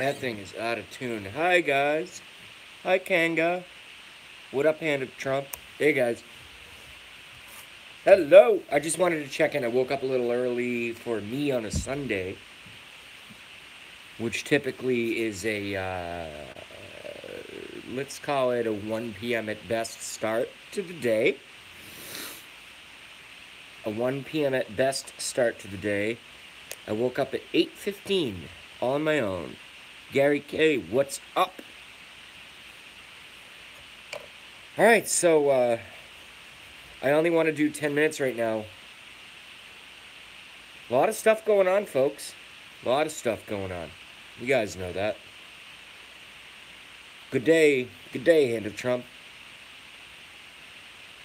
That thing is out of tune. Hi, guys. Hi, Kanga. What up, Hand of Trump? Hey, guys. Hello. I just wanted to check in. I woke up a little early for me on a Sunday, which typically is let's call it a 1 p.m. at best start to the day. A 1 p.m. at best start to the day. I woke up at 8:15 on my own. Gary K, what's up? All right, so I only want to do 10 minutes right now. A lot of stuff going on, folks. A lot of stuff going on. You guys know that. Good day, Hand of Trump.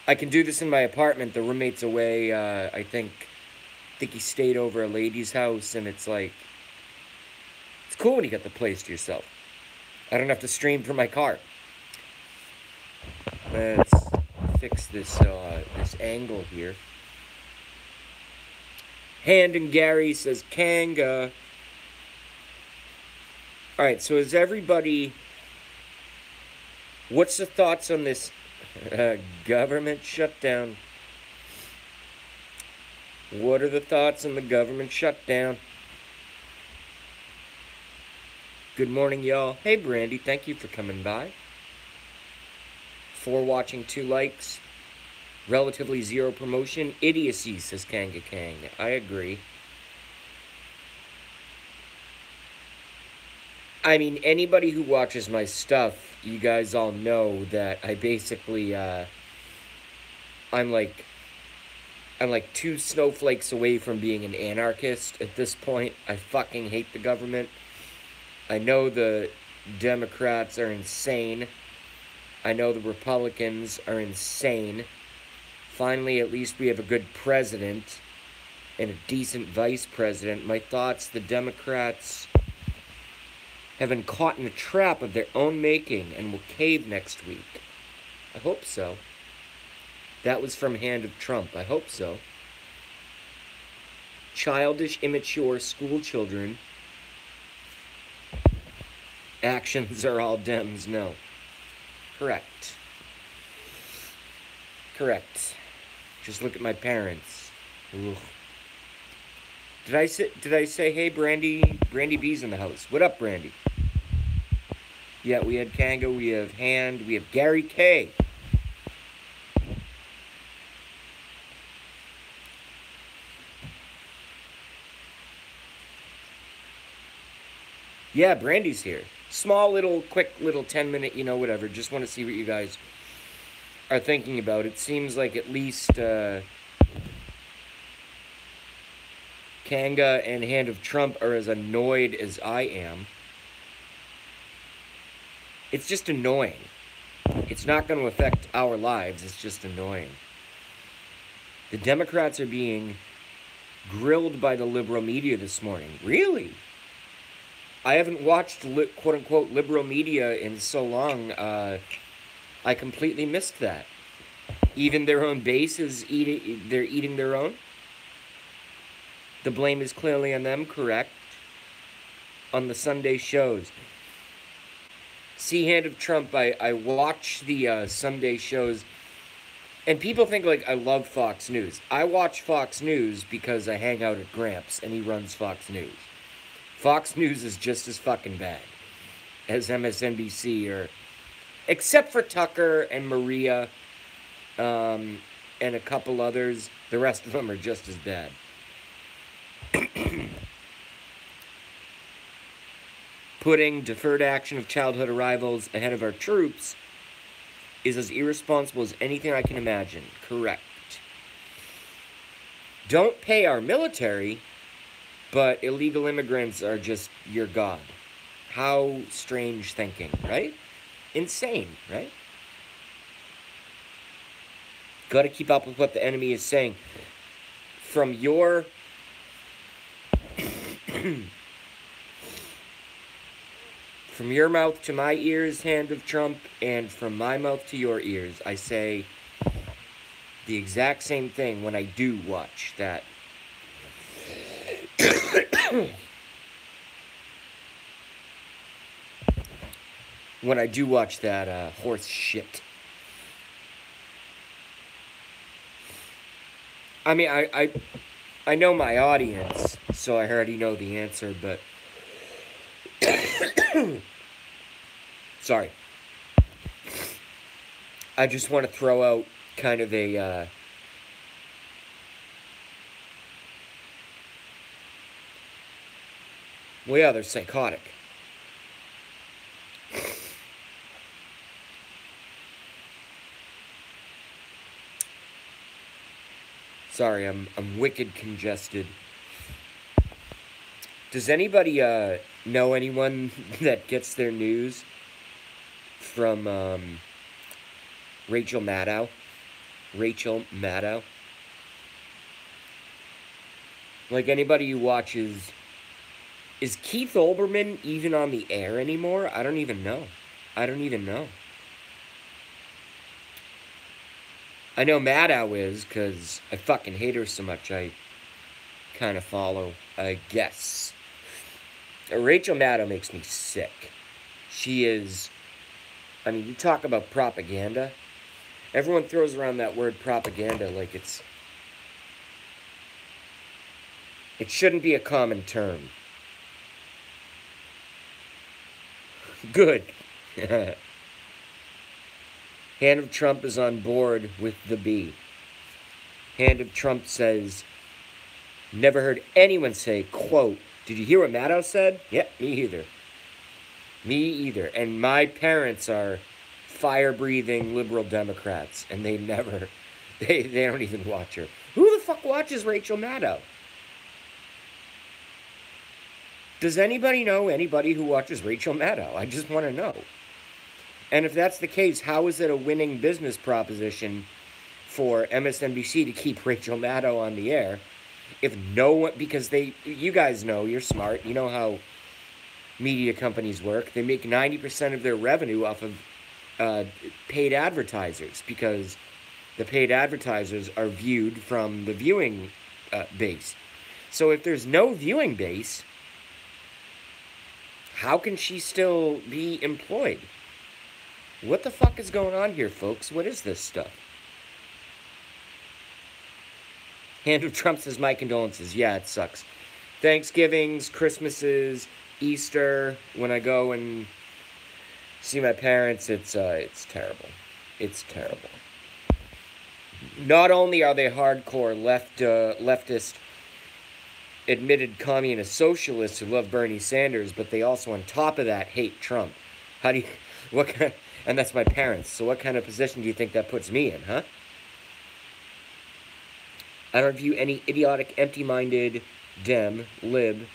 I can do this in my apartment. The roommate's away. I think he stayed over a lady's house, and it's like, it's cool when you got the place to yourself. I don't have to stream from my car. Let's fix this angle here. Hand and Gary says Kanga. All right, so is everybody? What's the thoughts on this government shutdown? What are the thoughts on the government shutdown? Good morning, y'all. Hey, Brandy, thank you for coming by. 4 watching, 2 likes. Relatively 0 promotion. Idiocy, says Kanga Kang. I agree. I mean, anybody who watches my stuff, you guys all know that I basically, I'm like 2 snowflakes away from being an anarchist at this point. I fucking hate the government. I know the Democrats are insane. I know the Republicans are insane. Finally, at least we have a good president and a decent vice president. My thoughts, the Democrats have been caught in a trap of their own making and will cave next week. I hope so. That was from Hand of Trump. I hope so. Childish, immature school children. Actions are all Dems. No. Correct. Correct. Just look at my parents. Ugh. Did I say hey, Brandy? Brandy B's in the house. What up, Brandy? Yeah, we had Kanga, we have Hand, we have Gary K. Yeah, Brandy's here. Small little, quick little 10-minute, whatever. Just want to see what you guys are thinking about. It seems like at least Kanga and Hand of Trump are as annoyed as I am. It's just annoying. It's not going to affect our lives. It's just annoying. The Democrats are being grilled by the liberal media this morning. Really? I haven't watched quote-unquote liberal media in so long. I completely missed that. Even their own base is they're eating their own. The blame is clearly on them, correct? On the Sunday shows. See, Hand of Trump, I watch the Sunday shows, and people think, like, I love Fox News. I watch Fox News because I hang out at Gramps, and he runs Fox News. Fox News is just as fucking bad as MSNBC, except for Tucker and Maria, and a couple others. The rest of them are just as bad. Putting deferred action of childhood arrivals ahead of our troops is as irresponsible as anything I can imagine. Correct. Don't pay our military, but illegal immigrants are just your god. How strange thinking, right? Insane, right? Gotta keep up with what the enemy is saying. From your from your mouth to my ears, Hand of Trump, and from my mouth to your ears, I say the exact same thing when I do watch that. when I do watch that horse shit. I mean, I know my audience, so I already know the answer, but sorry. I just want to throw out kind of a well, yeah, they're psychotic. Sorry, I'm wicked congested. Does anybody know anyone that gets their news from Rachel Maddow? Rachel Maddow? Like anybody who watches... Is Keith Olbermann even on the air anymore? I don't even know. I don't even know. I know Maddow is, because I fucking hate her so much I kind of follow, I guess. Rachel Maddow makes me sick. She is... I mean, you talk about propaganda. Everyone throws around that word propaganda like it's... It shouldn't be a common term. Good. Hand of Trump is on board with the B. Hand of Trump says, never heard anyone say, quote, did you hear what Maddow said? Yeah, me either. Me either. And my parents are fire-breathing liberal Democrats, and they never, they don't even watch her. Who the fuck watches Rachel Maddow? Does anybody know anybody who watches Rachel Maddow? I just want to know. And if that's the case, how is it a winning business proposition for MSNBC to keep Rachel Maddow on the air if no one, because you guys know, you're smart, you know how media companies work. They make 90% of their revenue off of paid advertisers, because the paid advertisers are viewed from the viewing base. So if there's no viewing base, how can she still be employed? What the fuck is going on here, folks? What is this stuff? Hand of Trump says, my condolences. Yeah, it sucks. Thanksgivings, Christmases, Easter, when I go and see my parents, it's terrible. It's terrible. Not only are they hardcore leftist, admitted communist socialists who love Bernie Sanders, but they also, on top of that, hate Trump. How do you... What kind of... And that's my parents. So what kind of position do you think that puts me in, huh? I don't view any idiotic, empty-minded, dem, lib,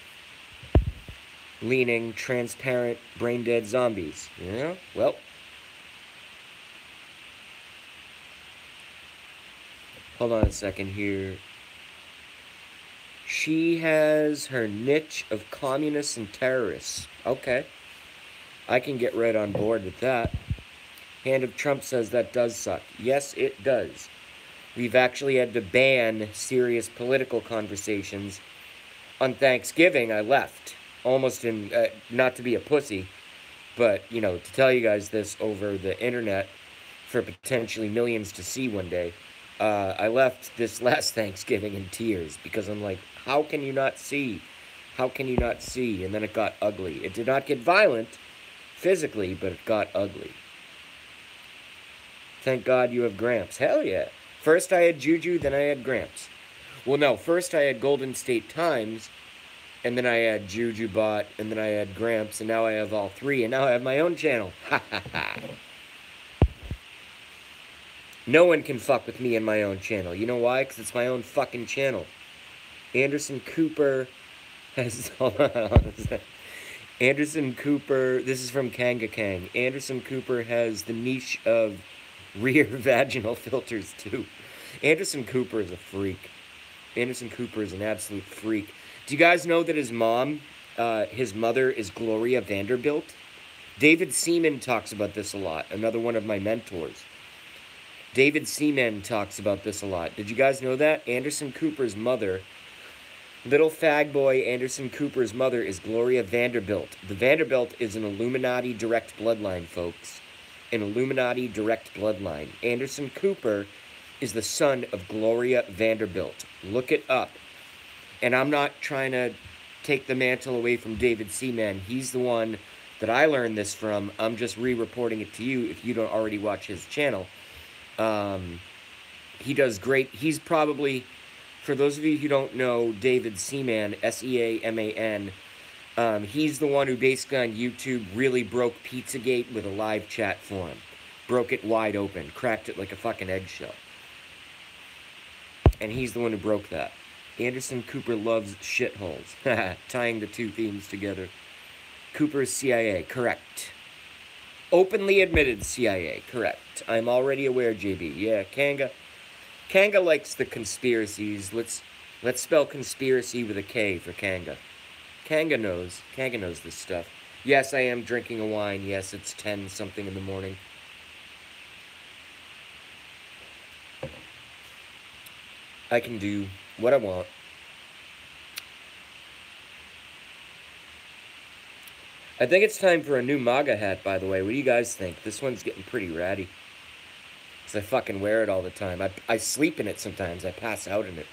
leaning, transparent, brain-dead zombies. Yeah? Well. Hold on a second here. She has her niche of communists and terrorists. Okay. I can get right on board with that. Hand of Trump says that does suck. Yes, it does. We've actually had to ban serious political conversations. On Thanksgiving, I left. Almost in, not to be a pussy, but, you know, to tell you guys this over the internet for potentially millions to see one day. I left this last Thanksgiving in tears because I'm like, how can you not see? How can you not see? And then it got ugly. It did not get violent physically, but it got ugly. Thank God you have Gramps. Hell yeah. First I had Juju, then I had Gramps. Well, no, first I had Golden State Times, and then I had Juju Bot, and then I had Gramps, and now I have all three, and now I have my own channel. Ha ha ha. No one can fuck with me and my own channel. You know why? Because it's my own fucking channel. Anderson Cooper has... Anderson Cooper... This is from Kanga Kang. Anderson Cooper has the niche of rear vaginal filters, too. Anderson Cooper is a freak. Anderson Cooper is an absolute freak. Do you guys know that his mom, his mother, is Gloria Vanderbilt? David Seaman talks about this a lot. Another one of my mentors. David Seaman talks about this a lot. Did you guys know that? Anderson Cooper's mother Little fag boy Anderson Cooper's mother is Gloria Vanderbilt. The Vanderbilt is an Illuminati direct bloodline, folks. An Illuminati direct bloodline. Anderson Cooper is the son of Gloria Vanderbilt. Look it up. And I'm not trying to take the mantle away from David Seaman. He's the one that I learned this from. I'm just re-reporting it to you if you don't already watch his channel. He does great. He's probably, for those of you who don't know David Seaman, S-E-A-M-A-N, he's the one who basically on YouTube really broke Pizzagate with a live chat for him. Broke it wide open. Cracked it like a fucking eggshell. And he's the one who broke that. Anderson Cooper loves shitholes. Tying the two themes together. Cooper's CIA, correct. Openly admitted CIA, correct. I'm already aware, JB. Yeah, Kanga likes the conspiracies. Let's spell conspiracy with a K for Kanga. Kanga knows this stuff. Yes, I am drinking a wine. Yes, it's 10 something in the morning. I can do what I want. I think it's time for a new MAGA hat, by the way. What do you guys think? This one's getting pretty ratty. Because I fucking wear it all the time. I sleep in it sometimes. I pass out in it.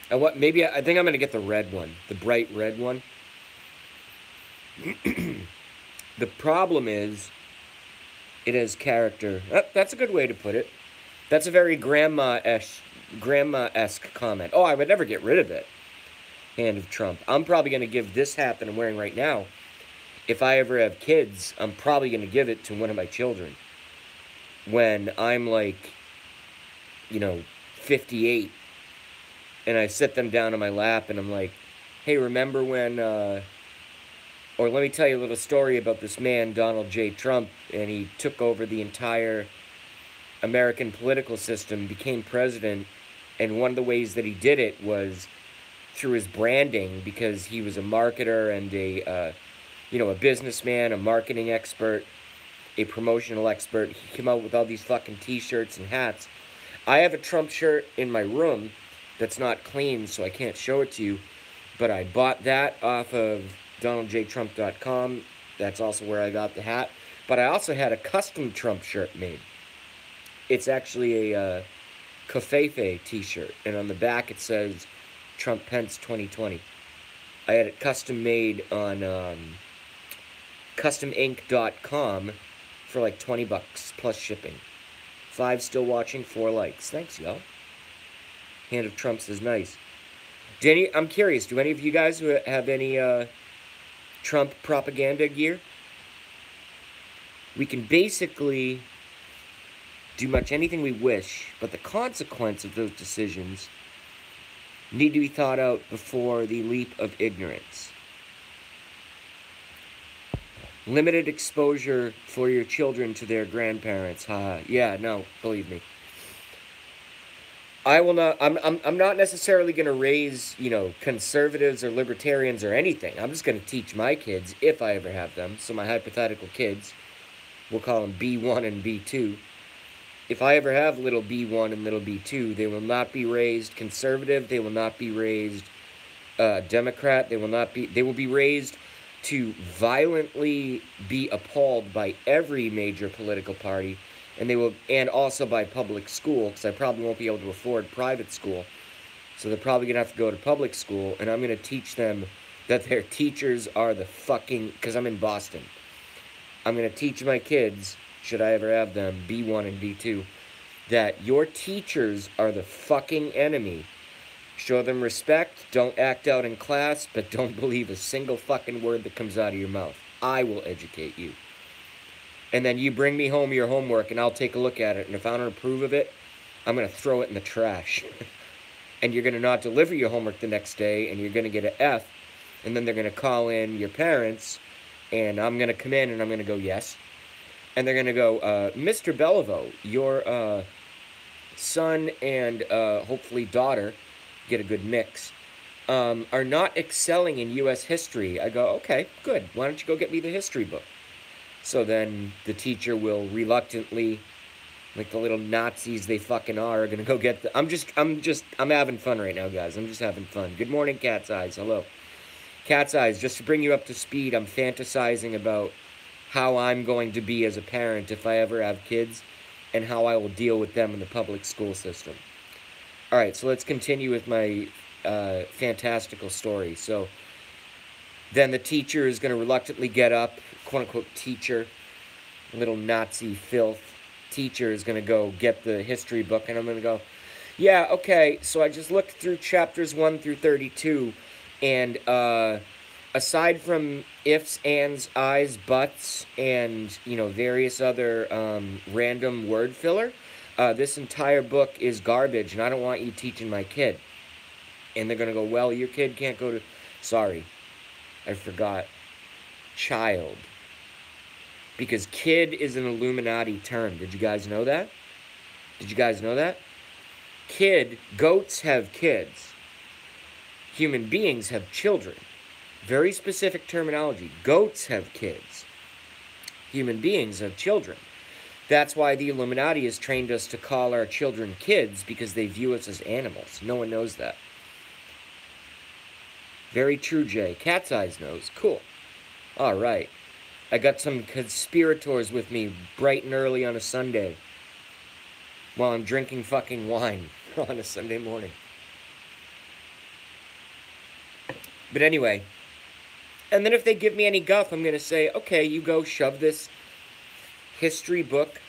And what? Maybe I think I'm going to get the red one. The bright red one. The problem is, it has character. Oh, that's a good way to put it. That's a very grandma-esque comment. Oh, I would never get rid of it. Hand of Trump. I'm probably going to give this hat that I'm wearing right now. If I ever have kids, I'm probably going to give it to one of my children. When I'm like, 58. And I sit them down on my lap and I'm like, hey, remember when, or let me tell you a little story about this man, Donald J. Trump, and he took over the entire American political system, became president, and one of the ways that he did it was through his branding, because he was a marketer and a businessman, a marketing expert, a promotional expert. He came out with all these fucking t-shirts and hats. I have a Trump shirt in my room that's not clean, so I can't show it to you, but I bought that off of DonaldJTrump.com. That's also where I got the hat. But I also had a custom Trump shirt made. It's actually a Covfefe t-shirt, and on the back it says Trump Pence 2020. I had it custom made on customink.com for like 20 bucks plus shipping. 5 still watching, 4 likes. Thanks, y'all. Hand of Trump says nice. I'm curious, do any of you guys have any Trump propaganda gear? We can basically do much anything we wish, but the consequence of those decisions need to be thought out before the leap of ignorance. Limited exposure for your children to their grandparents. Yeah, no, believe me. I will not, I'm not necessarily going to raise, conservatives or libertarians or anything. I'm just going to teach my kids, if I ever have them, so my hypothetical kids, we'll call them B1 and B2. If I ever have little B1 and little B2, they will not be raised conservative, they will not be raised Democrat, they will be raised to violently be appalled by every major political party, and also by public school, because I probably won't be able to afford private school. So they're probably going to have to go to public school, and I'm going to teach them that their teachers are the fucking, because I'm in Boston. I'm going to teach my kids, should I ever have them, B1 and B2, that your teachers are the fucking enemy. Show them respect, don't act out in class, but don't believe a single fucking word that comes out of your mouth. I will educate you. And then you bring me home your homework, and I'll take a look at it, and if I don't approve of it, I'm going to throw it in the trash. And you're going to not deliver your homework the next day, and you're going to get an F, and then they're going to call in your parents, and I'm going to come in, and I'm going to go, yes. And they're going to go, Mr. Beliveau, your son and hopefully daughter, get a good mix, are not excelling in U.S. history. I go, okay, good. Why don't you go get me the history book? So then the teacher will reluctantly, like the little Nazis they fucking are gonna go get the... I'm having fun right now, guys. I'm just having fun. Good morning, Cat's Eyes. Hello. Cat's Eyes, just to bring you up to speed, I'm fantasizing about how I'm going to be as a parent if I ever have kids, and how I will deal with them in the public school system. Alright, so let's continue with my fantastical story. So, then the teacher is going to reluctantly get up, quote-unquote teacher, little Nazi filth. Teacher is going to go get the history book, and I'm going to go, yeah, okay, so I just looked through chapters 1 through 32, and aside from ifs, ands, I's, buts, and, you know, various other random word filler, this entire book is garbage, and I don't want you teaching my kid. And they're going to go, well, your kid can't go to... Sorry, I forgot. Child. Because kid is an Illuminati term. Did you guys know that? Did you guys know that? Kid, goats have kids. Human beings have children. Very specific terminology. Goats have kids. Human beings have children. That's why the Illuminati has trained us to call our children kids, because they view us as animals. No one knows that. Very true, Jay. Cat's Eyes knows. Cool. All right. I got some conspirators with me bright and early on a Sunday while I'm drinking fucking wine on a Sunday morning. But anyway, and then if they give me any guff, I'm going to say, okay, you go shove this history book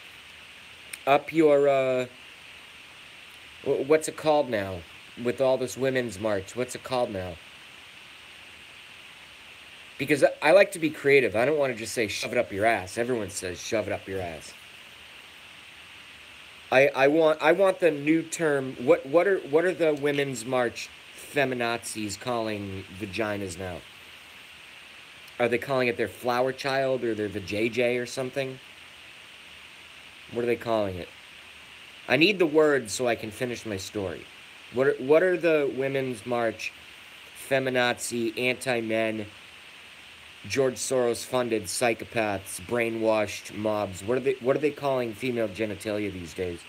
up your, what's it called now? With all this women's march, what's it called now? Because I like to be creative. I don't want to just say shove it up your ass. Everyone says shove it up your ass. I want the new term. What are the women's march feminazis calling vaginas now? Are they calling it their flower child or their vajayjay or something? What are they calling it? I need the words so I can finish my story. What are the women's march feminazi anti-men George Soros funded psychopaths, brainwashed mobs? What are they calling female genitalia these days?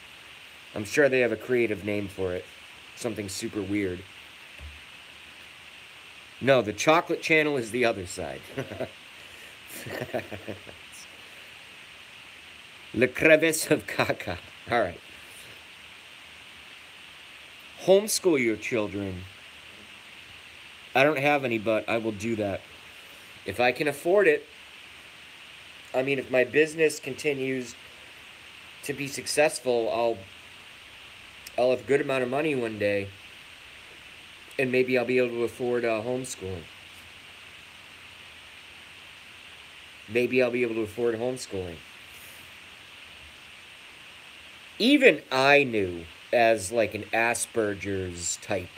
I'm sure they have a creative name for it. Something super weird. No, the chocolate channel is the other side. Le crevice of caca. Alright. Homeschool your children. I don't have any, but I will do that. If I can afford it, I mean, if my business continues to be successful, I'll have a good amount of money one day, and maybe I'll be able to afford homeschooling. Maybe I'll be able to afford homeschooling. Even I knew, as like an Asperger's type,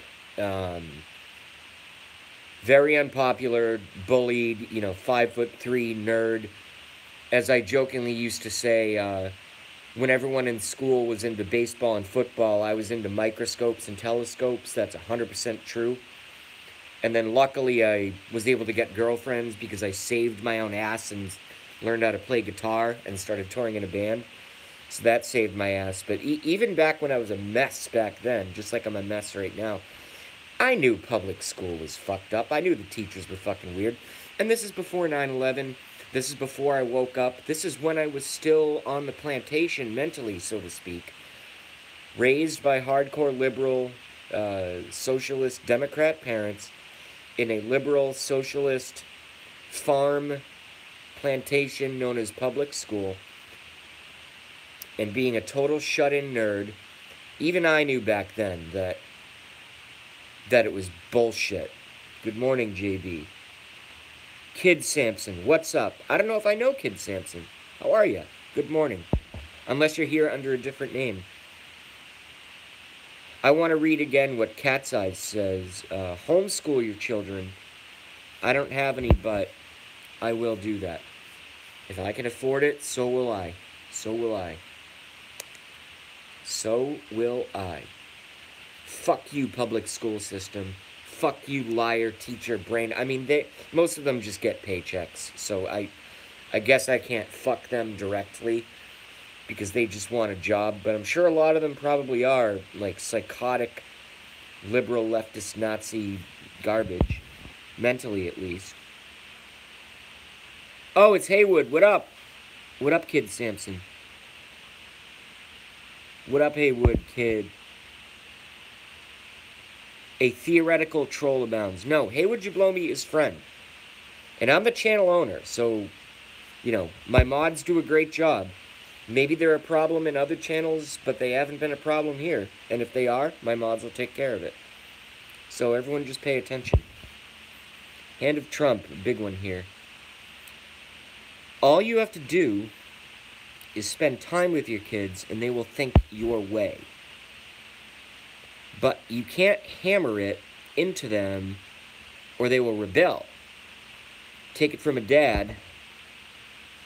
very unpopular, bullied, 5'3" nerd. As I jokingly used to say, when everyone in school was into baseball and football, I was into microscopes and telescopes. That's 100% true. And then luckily I was able to get girlfriends because I saved my own ass and learned how to play guitar and started touring in a band. So that saved my ass. But even back when I was a mess back then, just like I'm a mess right now, I knew public school was fucked up. I knew the teachers were fucking weird. And this is before 9/11. This is before I woke up. This is when I was still on the plantation mentally, so to speak. Raised by hardcore liberal, socialist, Democrat parents in a liberal, socialist farm plantation known as public school. And being a total shut-in nerd, even I knew back then that it was bullshit. Good morning, JB. Kid Samson, what's up? I don't know if I know Kid Samson. How are you? Good morning. Unless you're here under a different name. I want to read again what Cat's Eyes says. Homeschool your children. I don't have any, but I will do that. If I can afford it, so will I. So will I. So will I. Fuck you, public school system. Fuck you, liar, teacher, brain. I mean, most of them just get paychecks, so I guess I can't fuck them directly. because they just want a job. But I'm sure a lot of them probably are, like, psychotic, liberal, leftist, Nazi garbage. Mentally, at least. Oh, it's Haywood. What up? What up, Kid Samson? What up, Haywood, kid? A theoretical troll abounds. No, Haywood Jablomi is friend. And I'm the channel owner, so, you know, my mods do a great job. Maybe they're a problem in other channels, but they haven't been a problem here. And if they are, my mods will take care of it. So everyone just pay attention. Hand of Trump, a big one here. All you have to do is spend time with your kids, and they will think your way. But you can't hammer it into them, or they will rebel. Take it from a dad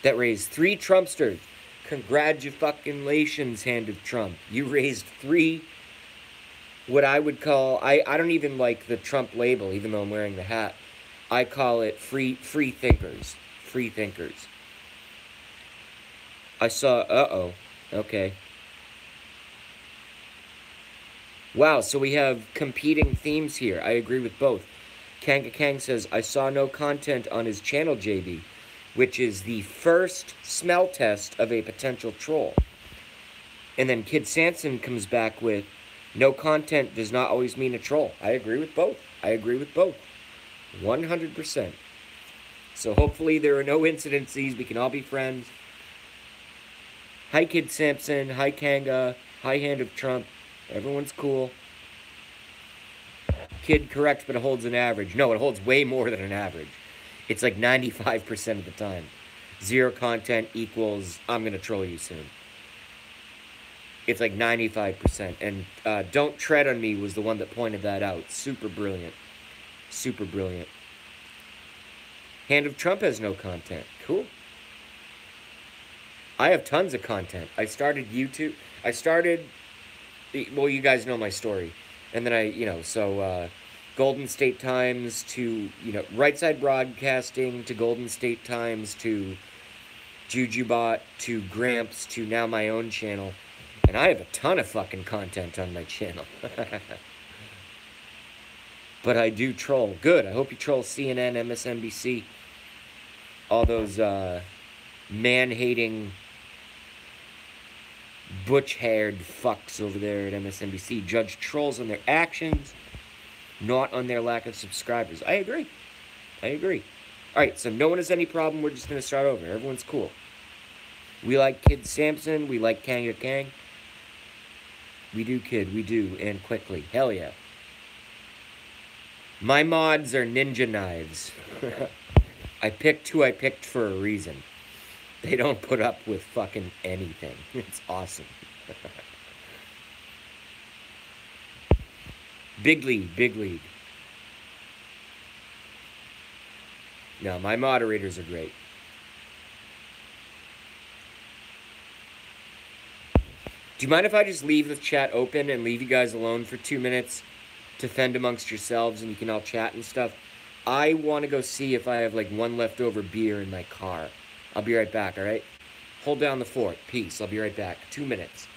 that raised 3 Trumpsters. Congratulations, Hand of Trump. You raised 3, what I would call, I don't even like the Trump label, even though I'm wearing the hat. I call it free thinkers. Free thinkers. I saw, uh-oh, okay. Wow, so we have competing themes here. I agree with both. Kanga Kang says, I saw no content on his channel, JB, which is the first smell test of a potential troll. And then Kid Sanson comes back with, no content does not always mean a troll. I agree with both. I agree with both. 100%. So hopefully there are no incidences. We can all be friends. Hi, Kid Samson. Hi, Kanga. Hi, Hand of Trump. Everyone's cool. Kid correct, but it holds an average. No, it holds way more than an average. It's like 95% of the time. 0 content equals, I'm going to troll you soon. It's like 95%. And Don't Tread on Me was the one that pointed that out. Super brilliant. Super brilliant. Hand of Trump has no content. Cool. I have tons of content. I started YouTube. Well, you guys know my story. And then Golden State Times to, Right Side Broadcasting to Golden State Times to JujuBot to Gramps to now my own channel. And I have a ton of fucking content on my channel. But I do troll. Good. I hope you troll CNN, MSNBC. All those man-hating, butch-haired fucks over there at MSNBC. Judge trolls on their actions, not on their lack of subscribers. I agree. I agree. Alright, so no one has any problem. We're just going to start over. Everyone's cool. We like Kid Samson. We like Kanga Kang. We do, kid. We do. And quickly. Hell yeah. My mods are ninja knives. I picked who I picked for a reason. They don't put up with fucking anything. It's awesome. Big league, big league. No, my moderators are great. Do you mind if I just leave the chat open and leave you guys alone for 2 minutes to fend amongst yourselves and you can all chat and stuff? I want to go see if I have like 1 leftover beer in my car. I'll be right back, alright? Hold down the fort. Peace. I'll be right back. 2 minutes.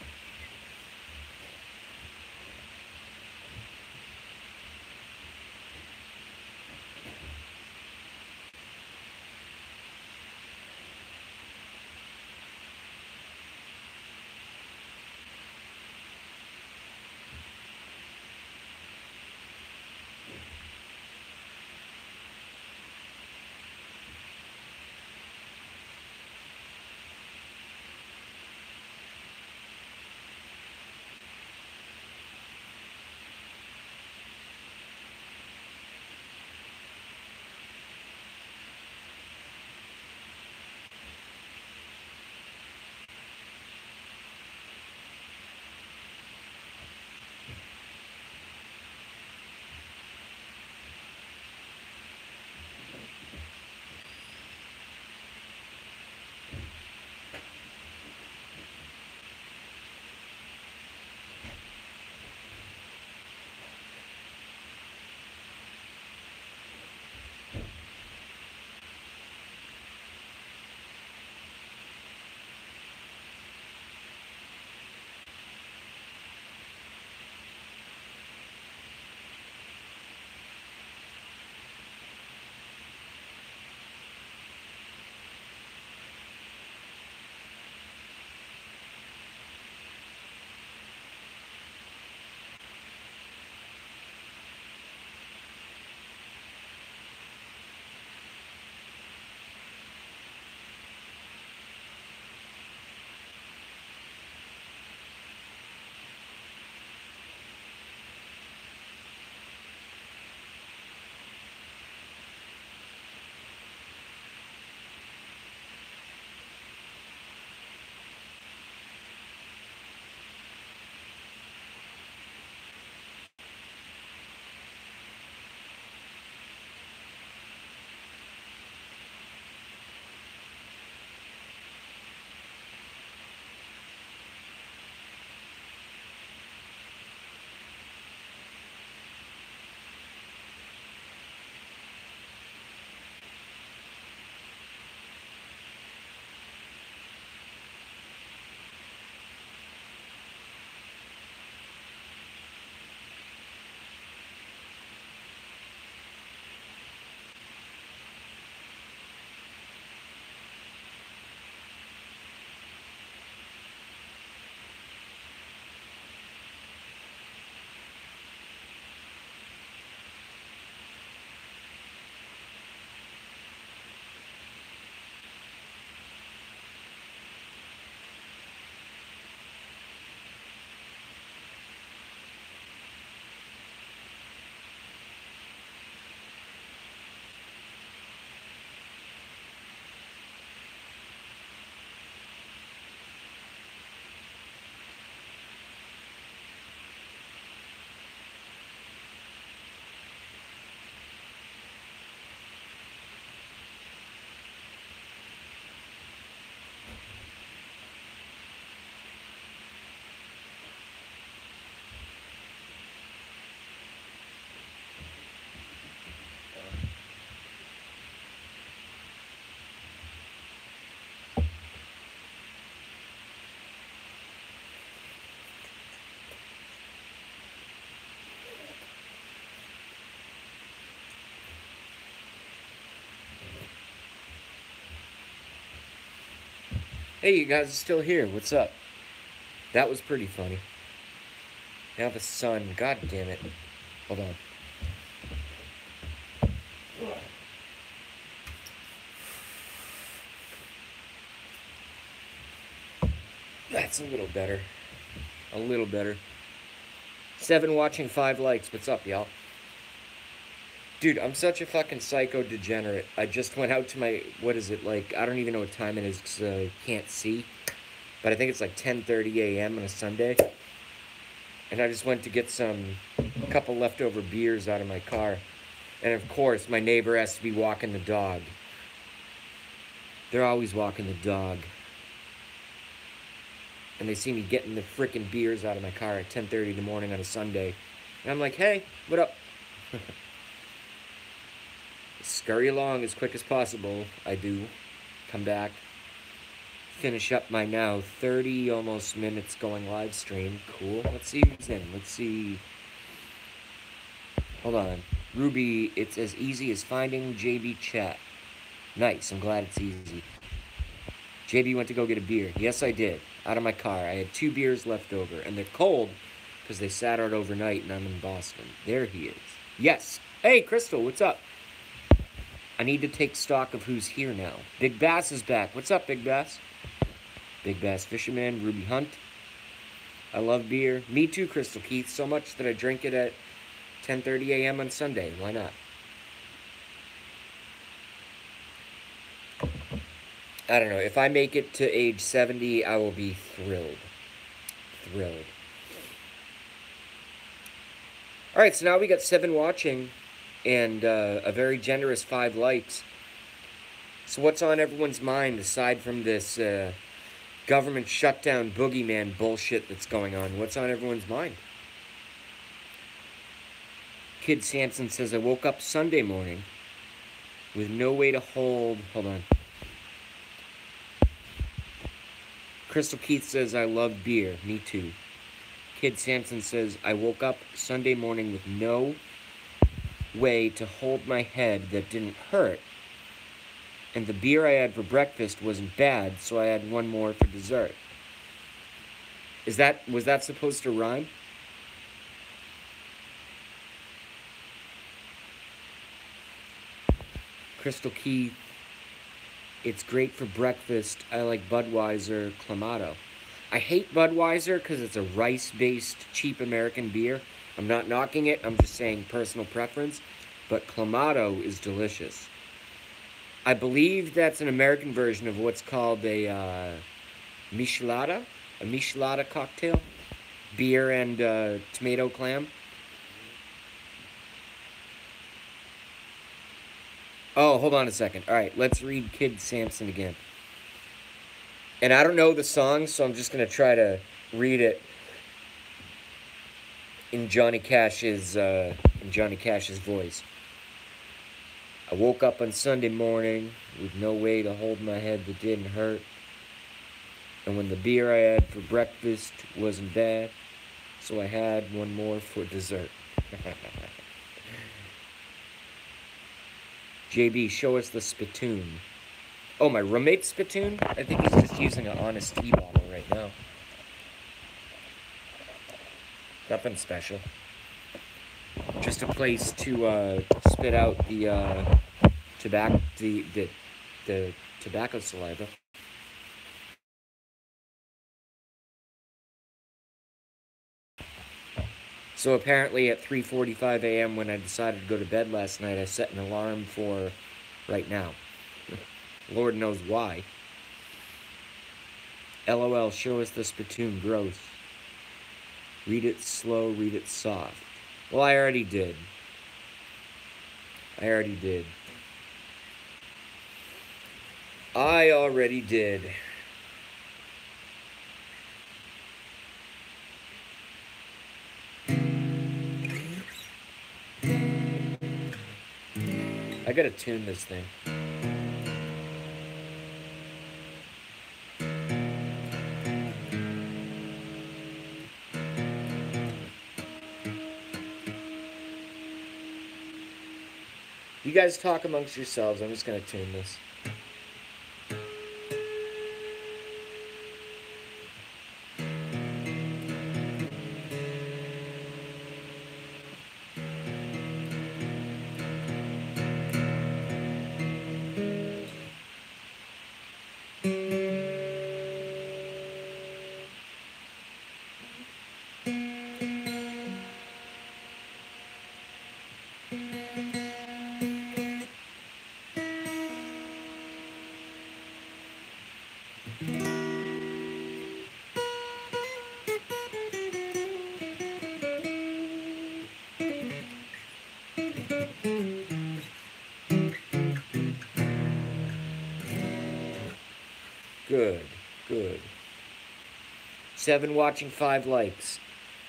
Hey, you guys are still here. What's up? That was pretty funny. Now the sun. God damn it. Hold on. That's a little better. A little better. 7 watching, 5 likes. What's up, y'all? Dude, I'm such a fucking psycho degenerate. I just went out to my, what is it, like, I don't even know what time it is because I can't see. But I think it's like 10:30 a.m. on a Sunday. And I just went to get a couple leftover beers out of my car. And of course, my neighbor has to be walking the dog. They're always walking the dog. And they see me getting the frickin' beers out of my car at 10:30 in the morning on a Sunday. And I'm like, hey, what up? Scurry along as quick as possible. I do. Come back. Finish up my now 30 almost minutes going live stream. Cool. Let's see who's in. Let's see. Hold on. Ruby, it's as easy as finding JB chat. Nice. I'm glad it's easy. JB went to go get a beer. Yes, I did. Out of my car. I had 2 beers left over. And they're cold because they sat out overnight and I'm in Boston. There he is. Yes. Hey, Crystal, what's up? I need to take stock of who's here now. Big Bass is back. What's up, Big Bass? Big Bass Fisherman, Ruby Hunt. I love beer. Me too, Crystal Keith. So much that I drink it at 10:30 a.m. on Sunday. Why not? I don't know. If I make it to age 70, I will be thrilled. Thrilled. Alright, so now we got 7 watching and a very generous 5 likes. So what's on everyone's mind aside from this government shutdown boogeyman bullshit that's going on? What's on everyone's mind? Kid Samson says, I woke up Sunday morning with no way to hold... Hold on. Crystal Keith says, I love beer. Me too. Kid Samson says, I woke up Sunday morning with no way to hold my head that didn't hurt. And the beer I had for breakfast wasn't bad, so I had one more for dessert. Was that supposed to rhyme? Crystal Keith, it's great for breakfast. I like Budweiser Clamato. I hate Budweiser because it's a rice-based, cheap American beer. I'm not knocking it. I'm just saying personal preference. But Clamato is delicious. I believe that's an American version of what's called a michelada. A michelada cocktail. Beer and tomato clam. Oh, hold on a second. All right, let's read Kid Samson again. And I don't know the song, so I'm just going to try to read it in Johnny Cash's voice. I woke up on Sunday morning with no way to hold my head that didn't hurt. And when the beer I had for breakfast wasn't bad, so I had one more for dessert. JB, show us the spittoon. Oh, my roommate's spittoon? I think he's just using an Honest Tea bottle right now. Nothing special. Just a place to spit out the tobacco saliva. So apparently at 3:45 a.m. when I decided to go to bed last night, I set an alarm for right now. Lord knows why. LOL, show us the spittoon, gross. Read it slow, read it soft. Well, I already did. I already did. I gotta tune this thing. You guys talk amongst yourselves. I'm just gonna tune this. Good, good. 7 watching, 5 likes.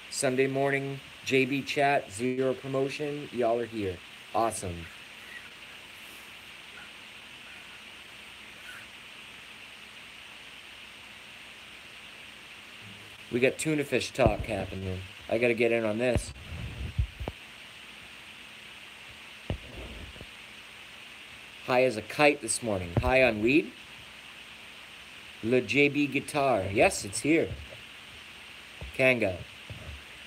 Sunday morning, JB chat, 0 promotion. Y'all are here. Awesome. We got tuna fish talk happening. I gotta get in on this. High as a kite this morning. High on weed? Le JB guitar. Yes, it's here. Kanga.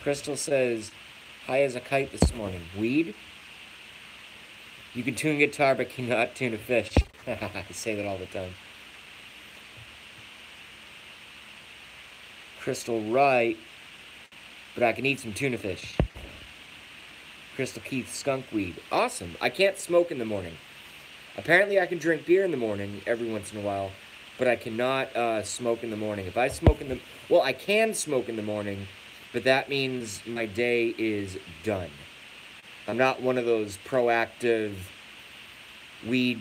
Crystal says, high as a kite this morning. Weed? You can tune guitar but cannot tune a fish. I say that all the time. Crystal, right. But I can eat some tuna fish. Crystal Keith, skunk weed. Awesome. I can't smoke in the morning. Apparently I can drink beer in the morning every once in a while, but I cannot smoke in the morning. If I smoke in the... Well, I can smoke in the morning, but that means my day is done. I'm not one of those proactive weed...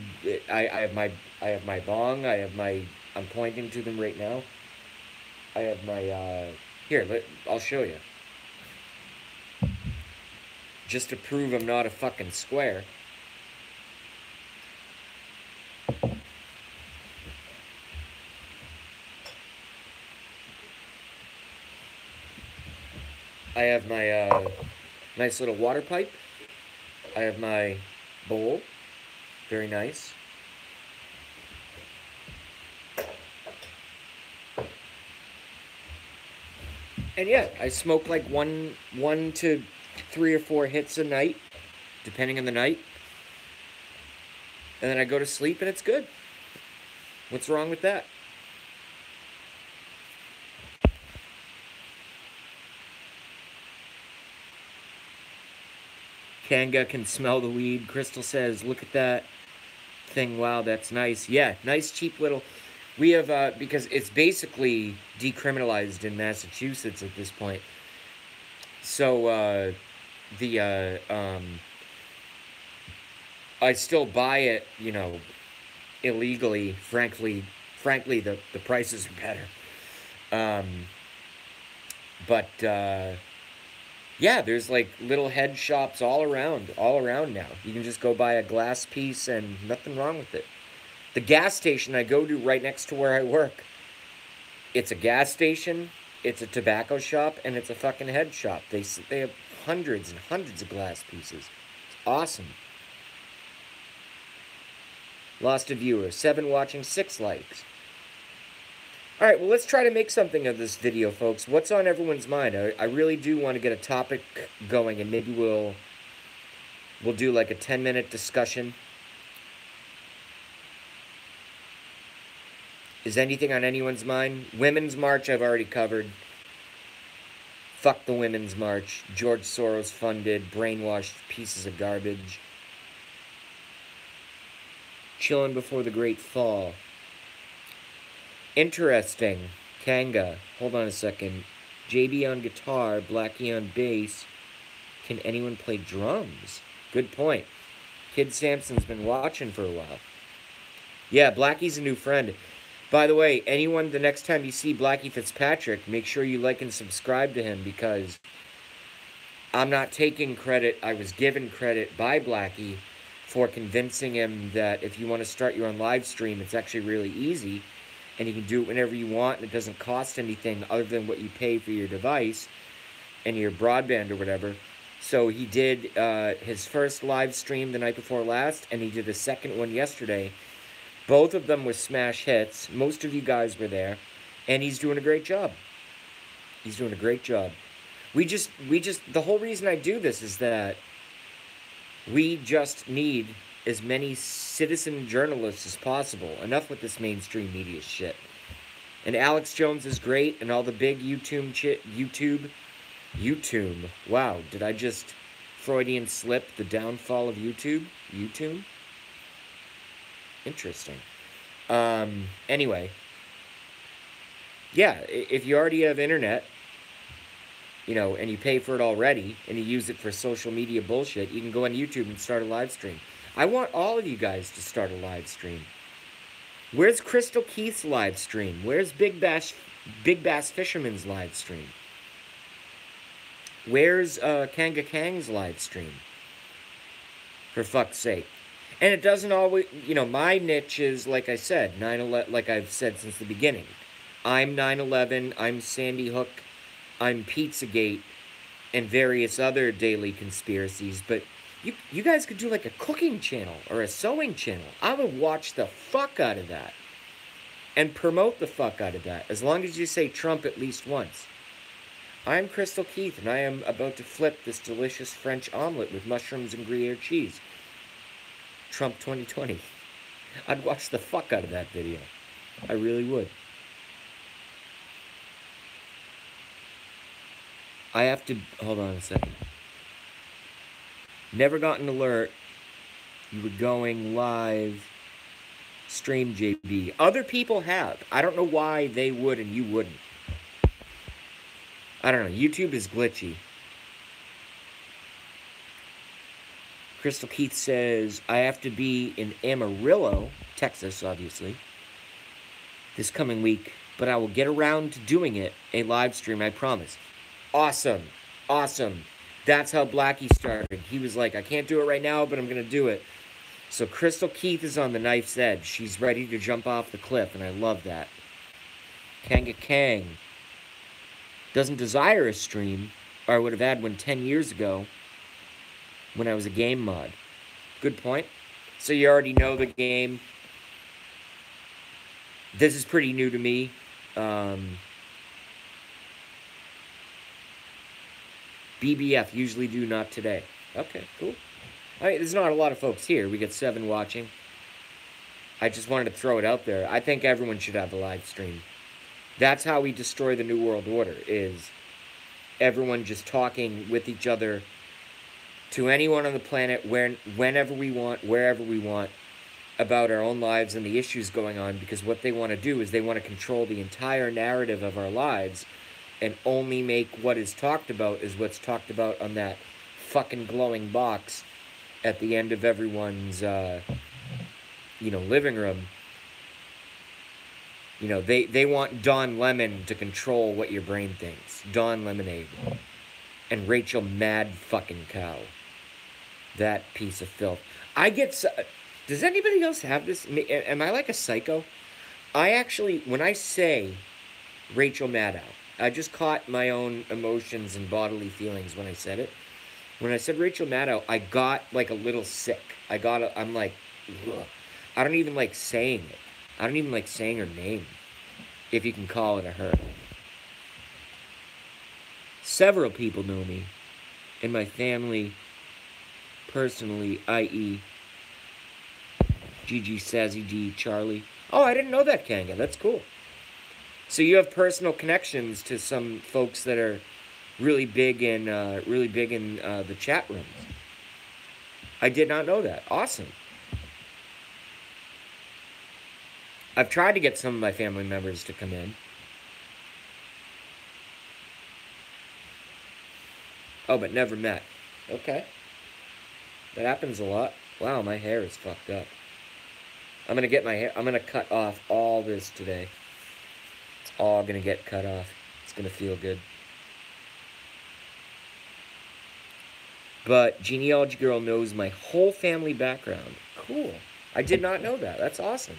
I have my bong. I'm pointing to them right now. I have my... Here, I'll show you. Just to prove I'm not a fucking square. I have my nice little water pipe. I have my bowl. Very nice. And yeah, I smoke like one to 3 or 4 hits a night, depending on the night. And then I go to sleep and it's good. What's wrong with that? Kanga can smell the weed. Crystal says, look at that thing. Wow, that's nice. Yeah, nice, cheap little... We have, because it's basically decriminalized in Massachusetts at this point. So, I still buy it, you know, illegally. Frankly, the prices are better. Yeah, there's like little head shops all around now. You can just go buy a glass piece and nothing wrong with it. The gas station I go to right next to where I work, it's a gas station, it's a tobacco shop, and it's a fucking head shop. They have hundreds and hundreds of glass pieces. It's awesome. Lost a viewer. 7 watching, 6 likes. Alright, well, let's try to make something of this video, folks. What's on everyone's mind? I really do want to get a topic going, and maybe we'll do like a 10-minute discussion. Is anything on anyone's mind? Women's March I've already covered. Fuck the Women's March. George Soros funded, brainwashed pieces of garbage. Chilling before the great fall. Interesting. Kanga. Hold on a second. JB on guitar, Blackie on bass. Can anyone play drums? Good point. Kid Samson's been watching for a while. Yeah, Blackie's a new friend. By the way, anyone, the next time you see Blackie Fitzpatrick, make sure you like and subscribe to him, because I'm not taking credit. I was given credit by Blackie for convincing him that if you want to start your own live stream, it's actually really easy, and you can do it whenever you want, and it doesn't cost anything other than what you pay for your device and your broadband or whatever. So he did his first live stream the night before last, and he did a second one yesterday. Both of them were smash hits. Most of you guys were there. And he's doing a great job. He's doing a great job. The whole reason I do this is that we just need as many citizen journalists as possible. Enough with this mainstream media shit. And Alex Jones is great, and all the big YouTube. Wow, did I just Freudian slip the downfall of YouTube? YouTube? Interesting. Anyway, Yeah, if you already have internet, you know, and you pay for it already, and you use it for social media bullshit, you can go on YouTube and start a live stream. I want all of you guys to start a live stream. Where's Crystal Keith's live stream? Where's Big Bass Fisherman's live stream? Where's Kanga Kang's live stream? For fuck's sake. And it doesn't always, you know, my niche is, like I said, 9/11, like I've said since the beginning. I'm 9/11, I'm Sandy Hook, I'm Pizzagate, and various other daily conspiracies, but you guys could do like a cooking channel or a sewing channel. I would watch the fuck out of that and promote the fuck out of that, as long as you say Trump at least once. I'm Crystal Keith, and I am about to flip this delicious French omelet with mushrooms and Gruyere cheese. Trump 2020. I'd watch the fuck out of that video. I really would. I have to... Hold on a second. Never got an alert. You were going live. Stream, JB. Other people have. I don't know why they would and you wouldn't. I don't know. YouTube is glitchy. Crystal Keith says, I have to be in Amarillo, Texas, obviously, this coming week, but I will get around to doing it, a live stream, I promise. Awesome. Awesome. That's how Blackie started. He was like, I can't do it right now, but I'm going to do it. So Crystal Keith is on the knife's edge. She's ready to jump off the cliff, and I love that. Kanga Kang doesn't desire a stream, or I would have had one 10 years ago when I was a game mod. Good point. So you already know the game. This is pretty new to me. BBF, usually do, not today. Okay, cool. I mean, there's not a lot of folks here. We get 7 watching. I just wanted to throw it out there. I think everyone should have a live stream. That's how we destroy the New World Order, is everyone just talking with each other to anyone on the planet whenever we want, wherever we want, about our own lives and the issues going on, because what they want to do is they want to control the entire narrative of our lives and only make what is talked about is what's talked about on that fucking glowing box at the end of everyone's, living room. You know, they want Don Lemon to control what your brain thinks. Don Lemonade. And Rachel Mad fucking Cow. That piece of filth. Does anybody else have this? Am I like a psycho? I actually, when I say Rachel Maddow, I just caught my own emotions and bodily feelings when I said it. When I said Rachel Maddow, I got like a little sick. I'm like, ugh. I don't even like saying it. I don't even like saying her name, if you can call it a her. Several people know me, in my family, personally, i.e. Gigi, Sazzy D, Charlie. Oh, I didn't know that, Kanga. That's cool. So you have personal connections to some folks that are really big in the chat rooms. I did not know that. Awesome. I've tried to get some of my family members to come in. Oh, but never met. Okay. That happens a lot. Wow, my hair is fucked up. I'm gonna cut off all this today. It's all gonna get cut off. It's gonna feel good. But Genealogy Girl knows my whole family background. Cool. I did not know that. That's awesome.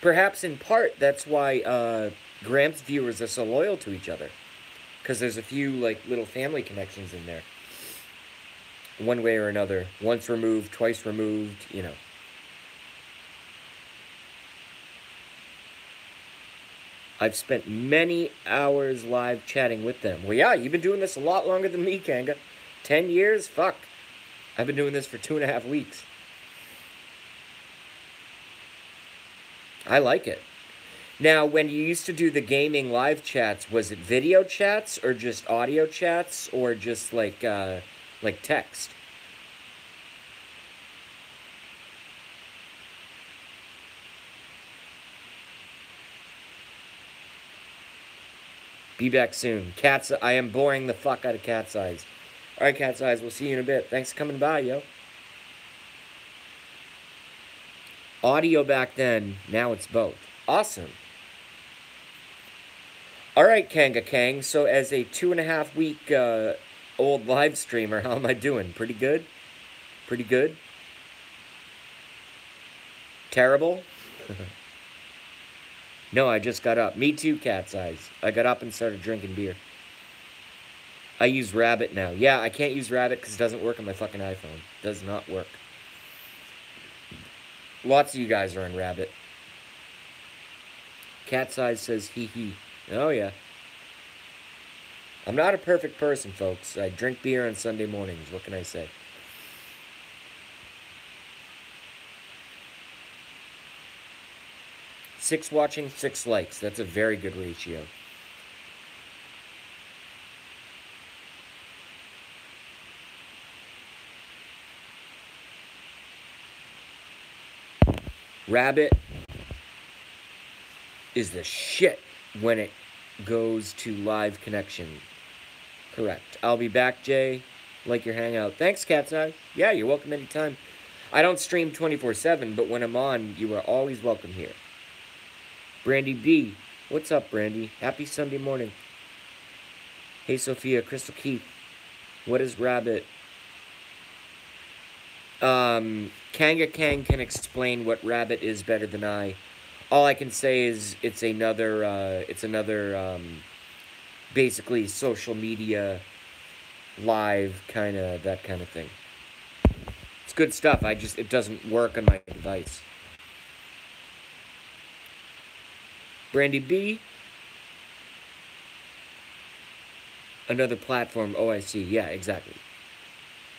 Perhaps in part, that's why Gramps viewers are so loyal to each other. Because there's a few, like, little family connections in there. One way or another. Once removed, twice removed, you know. I've spent many hours live chatting with them. Well, yeah, you've been doing this a lot longer than me, Kanga. 10 years? Fuck. I've been doing this for 2.5 weeks. I like it. Now, when you used to do the gaming live chats, was it video chats or just audio chats or just like text? Be back soon. I am boring the fuck out of Cat's Eyes. Alright, Cat's Eyes, we'll see you in a bit. Thanks for coming by, yo. Audio back then, now it's both. Awesome. Alright, Kanga Kang, so as a 2.5 week old live streamer, how am I doing? Pretty good? Pretty good? Terrible? No, I just got up. Me too, Cat's Eyes. I got up and started drinking beer. I use Rabbit now. Yeah, I can't use Rabbit because it doesn't work on my fucking iPhone. Does not work. Lots of you guys are on Rabbit. Cat's Eyes says hee hee. Oh, yeah. I'm not a perfect person, folks. I drink beer on Sunday mornings. What can I say? Six watching, 6 likes. That's a very good ratio. Rabbit is the shit when it goes to live connection. Correct. I'll be back, Jay. Like your hangout. Thanks, Cat's Eye. Yeah, you're welcome anytime. I don't stream 24/7, but when I'm on, you are always welcome here. Brandy B. What's up, Brandy? Happy Sunday morning. Hey, Sophia. Crystal Keith. What is Rabbit? Kanga Kang can explain what Rabbit is better than I. All I can say is it's another, basically social media, live, that kind of thing. It's good stuff. It doesn't work on my device. Brandy B. Another platform. Oh, I see. Yeah, exactly.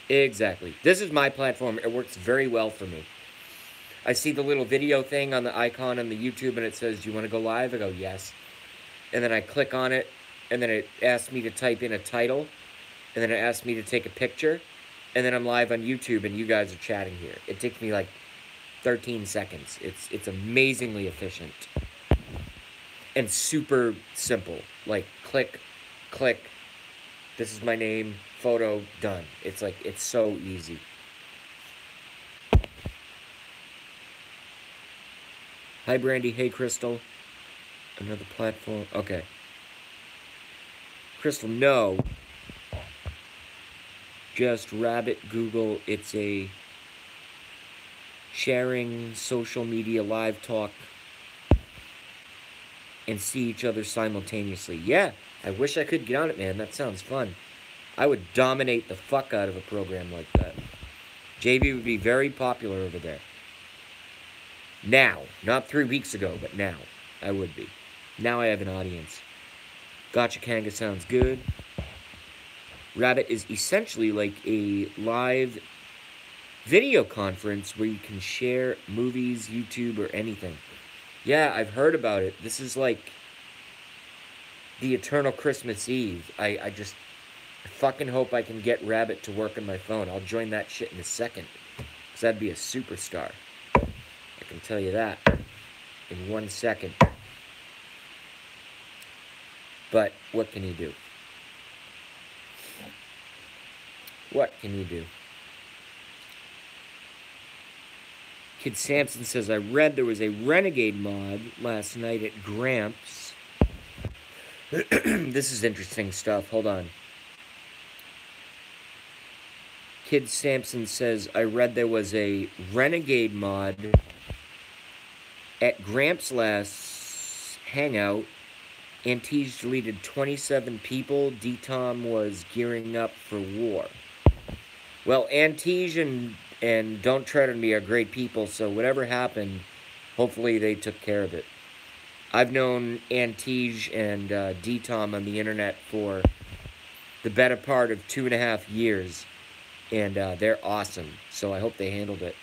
Exactly. This is my platform. It works very well for me. I see the little video thing on the icon on the YouTube, and it says, do you want to go live? I go, yes. And then I click on it, and then it asks me to type in a title, and then it asks me to take a picture, and then I'm live on YouTube, and you guys are chatting here. It takes me like 13 seconds. It's amazingly efficient. And super simple. Like, click, click. This is my name, photo, done. It's so easy. Hi, Brandy. Hey, Crystal. Another platform. Okay. Crystal, no. Just Rabbit Google. It's a sharing social media live talk and see each other simultaneously. Yeah, I wish I could get on it, man. That sounds fun. I would dominate the fuck out of a program like that. JB would be very popular over there. Now. Not 3 weeks ago, but now. I would be. Now I have an audience. Gotcha Kanga sounds good. Rabbit is essentially like a live video conference where you can share movies, YouTube, or anything. Yeah, I've heard about it. This is like the eternal Christmas Eve. I fucking hope I can get Rabbit to work on my phone. I'll join that shit in a second. Because that'd be a superstar. I can tell you that in 1 second. But what can you do? What can you do? Kid Samson says, I read there was a Renegade mod last night at Gramps. This is interesting stuff. Hold on. Kid Samson says, I read there was a Renegade mod at Gramps' last hangout. Antige deleted 27 people. D-Tom was gearing up for war. Well, Antige and Don't Tread on Me are great people, so whatever happened, hopefully they took care of it. I've known Antige and D-Tom on the internet for the better part of 2.5 years, and they're awesome, so I hope they handled it.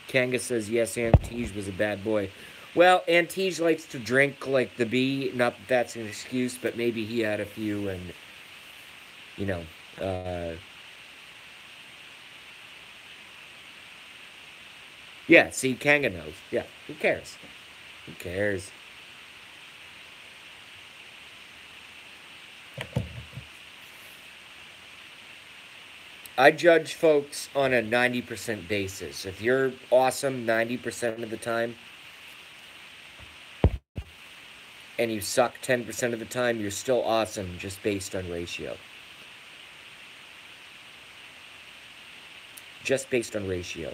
Kanga says, yes, Antige was a bad boy. Well, Antige likes to drink like the bee. Not that that's an excuse, but maybe he had a few and, you know, yeah, see, Kanga knows. Yeah, who cares? Who cares? I judge folks on a 90% basis. If you're awesome 90% of the time and you suck 10% of the time, you're still awesome just based on ratio. Just based on ratio.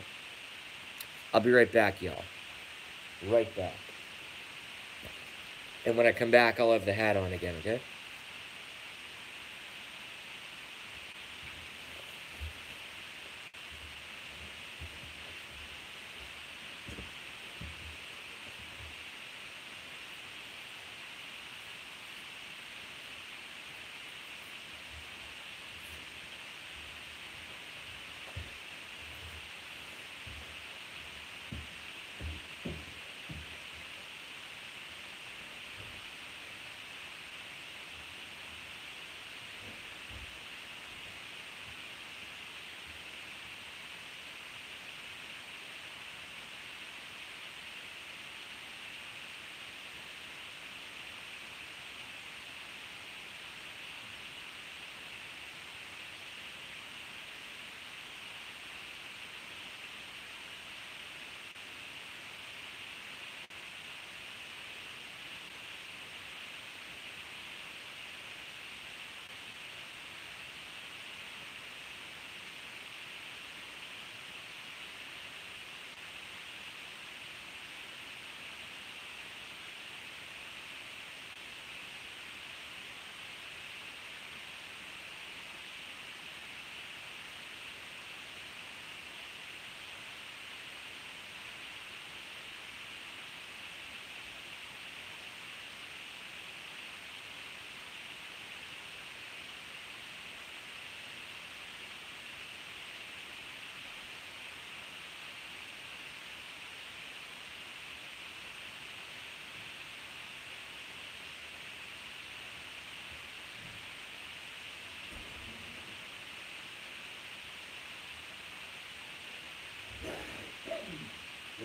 I'll be right back, y'all. Right back. And when I come back, I'll have the hat on again, okay?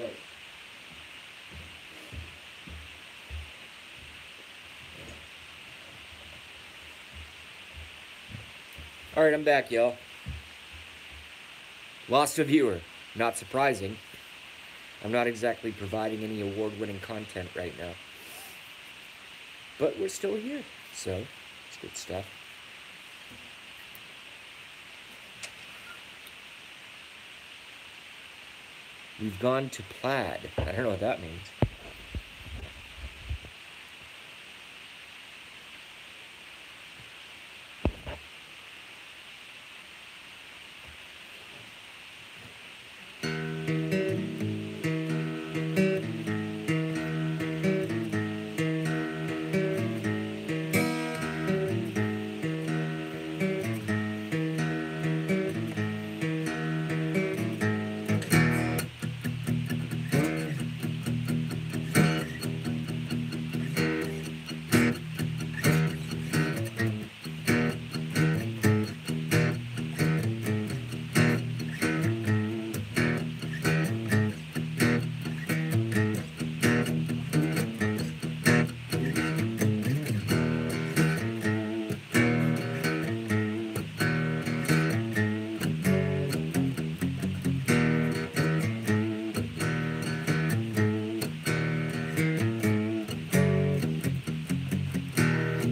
Right. All right, I'm back, y'all. Lost a viewer. Not surprising. I'm not exactly providing any award-winning content right now. But we're still here, so it's good stuff. We've gone to plaid. I don't know what that means.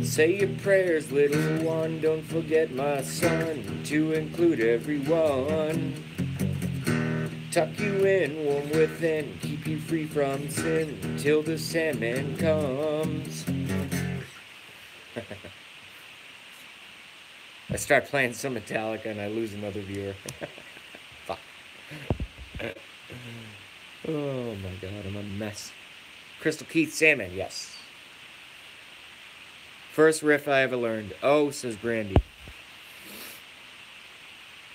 Say your prayers, little one, don't forget my son, to include everyone. Tuck you in, warm within, keep you free from sin, till the Sandman comes. I start playing some Metallica and I lose another viewer. Fuck. Oh my god, I'm a mess. Crystal Keith Sandman, yes. First riff I ever learned. Oh, says Brandy.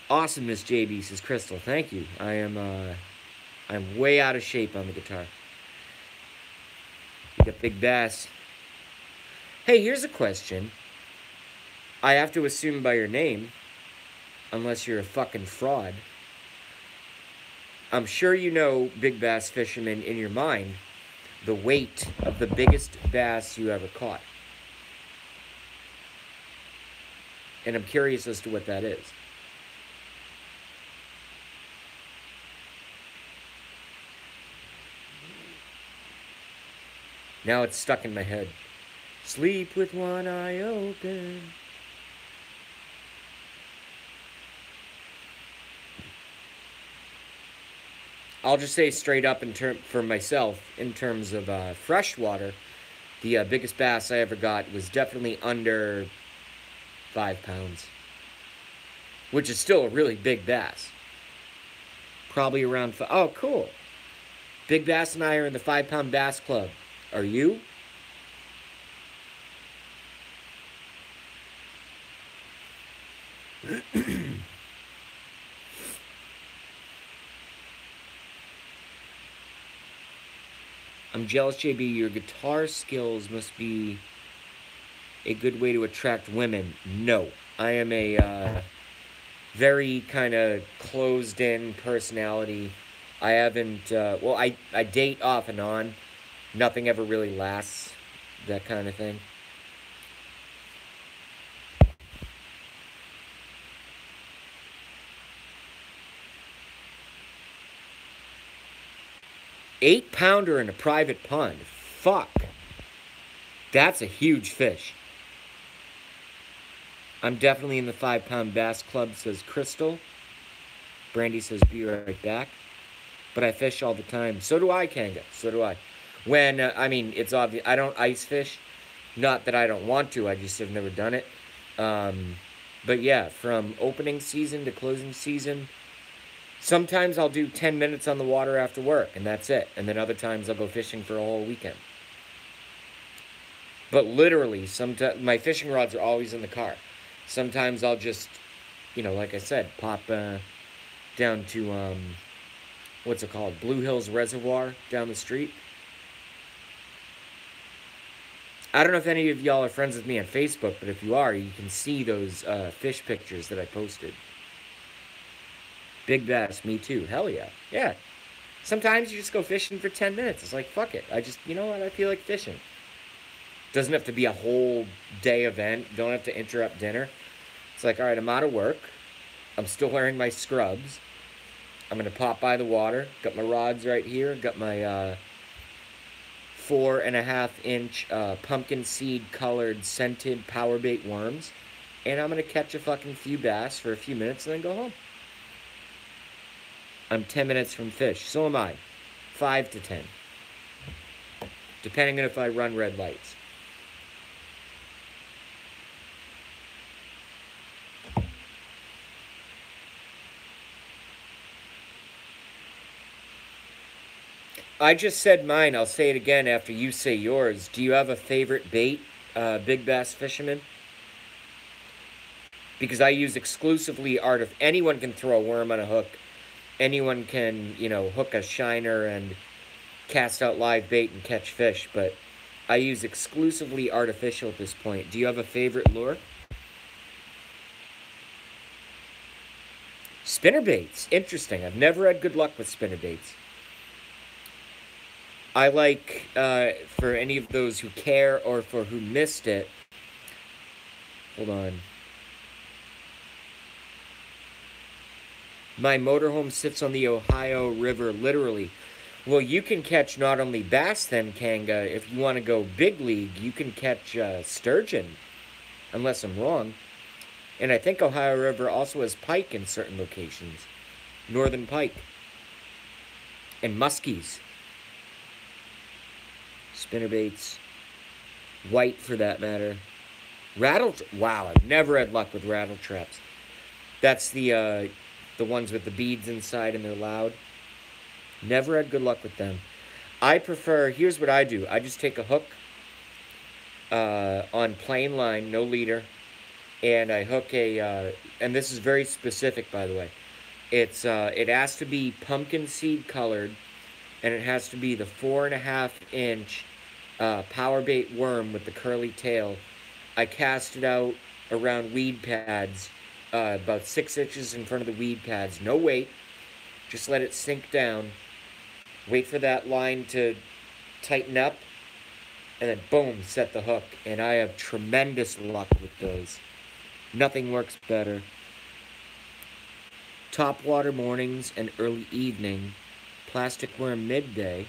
Awesome, Miss JB, says Crystal. Thank you. I'm way out of shape on the guitar. You got big bass. Hey, here's a question. I have to assume by your name, unless you're a fucking fraud. I'm sure you know, Big Bass Fisherman, in your mind, the weight of the biggest bass you ever caught. And I'm curious as to what that is. Now it's stuck in my head. Sleep with one eye open. I'll just say straight up for myself, in terms of freshwater, the biggest bass I ever got was definitely under 5 pounds, which is still a really big bass. Probably around oh, cool. Big Bass and I are in the 5 pound bass club. Are you? I'm jealous, JB. Your guitar skills must be a good way to attract women. No, I am a very kind of closed in personality. I haven't, well, I date off and on. Nothing ever really lasts, that kind of thing. $8-pounder in a private pond. Fuck. That's a huge fish. I'm definitely in the 5 pound bass club, says Crystal. Brandy says, be right back. But I fish all the time. So do I, Kanga. So do I. When, I mean, it's obvious. I don't ice fish. Not that I don't want to. I just have never done it. But yeah, from opening season to closing season, sometimes I'll do 10 minutes on the water after work, and that's it. And then other times I'll go fishing for a whole weekend. But literally, sometimes my fishing rods are always in the car. Sometimes I'll just, you know, like I said, pop down to, what's it called? Blue Hills Reservoir down the street. I don't know if any of y'all are friends with me on Facebook, but if you are, you can see those fish pictures that I posted. Big bass, me too. Hell yeah. Yeah. Sometimes you just go fishing for 10 minutes. It's like, fuck it. I just, you know what? I feel like fishing. Doesn't have to be a whole day event. Don't have to interrupt dinner. It's like, all right, I'm out of work. I'm still wearing my scrubs. I'm going to pop by the water. Got my rods right here. Got my 4.5-inch pumpkin seed colored scented power bait worms. And I'm going to catch a fucking few bass for a few minutes and then go home. I'm 10 minutes from fish. So am I. 5 to 10. Depending on if I run red lights. I just said mine. I'll say it again after you say yours. Do you have a favorite bait, big bass fisherman? Because I use exclusively anyone can throw a worm on a hook. Anyone can, you know, hook a shiner and cast out live bait and catch fish. But I use exclusively artificial at this point. Do you have a favorite lure? Spinner baits. Interesting. I've never had good luck with spinner baits. I like, for any of those who care or for who missed it, hold on. My motorhome sits on the Ohio River, literally. Well, you can catch not only bass then, Kanga. If you want to go big league, you can catch sturgeon, unless I'm wrong. And I think Ohio River also has pike in certain locations. Northern pike. And muskies. Spinnerbaits. White, for that matter. Wow, I've never had luck with rattle traps. That's the ones with the beads inside and they're loud. Never had good luck with them. I prefer, here's what I do. I just take a hook on plain line, no leader, and I hook and this is very specific, by the way. It has to be pumpkin seed colored, and it has to be the 4.5-inch power bait worm with the curly tail. I cast it out around weed pads, about 6 inches in front of the weed pads. No weight. Just let it sink down. Wait for that line to tighten up. And then boom, set the hook. And I have tremendous luck with those. Nothing works better. Topwater mornings and early evening. Plastic worm midday.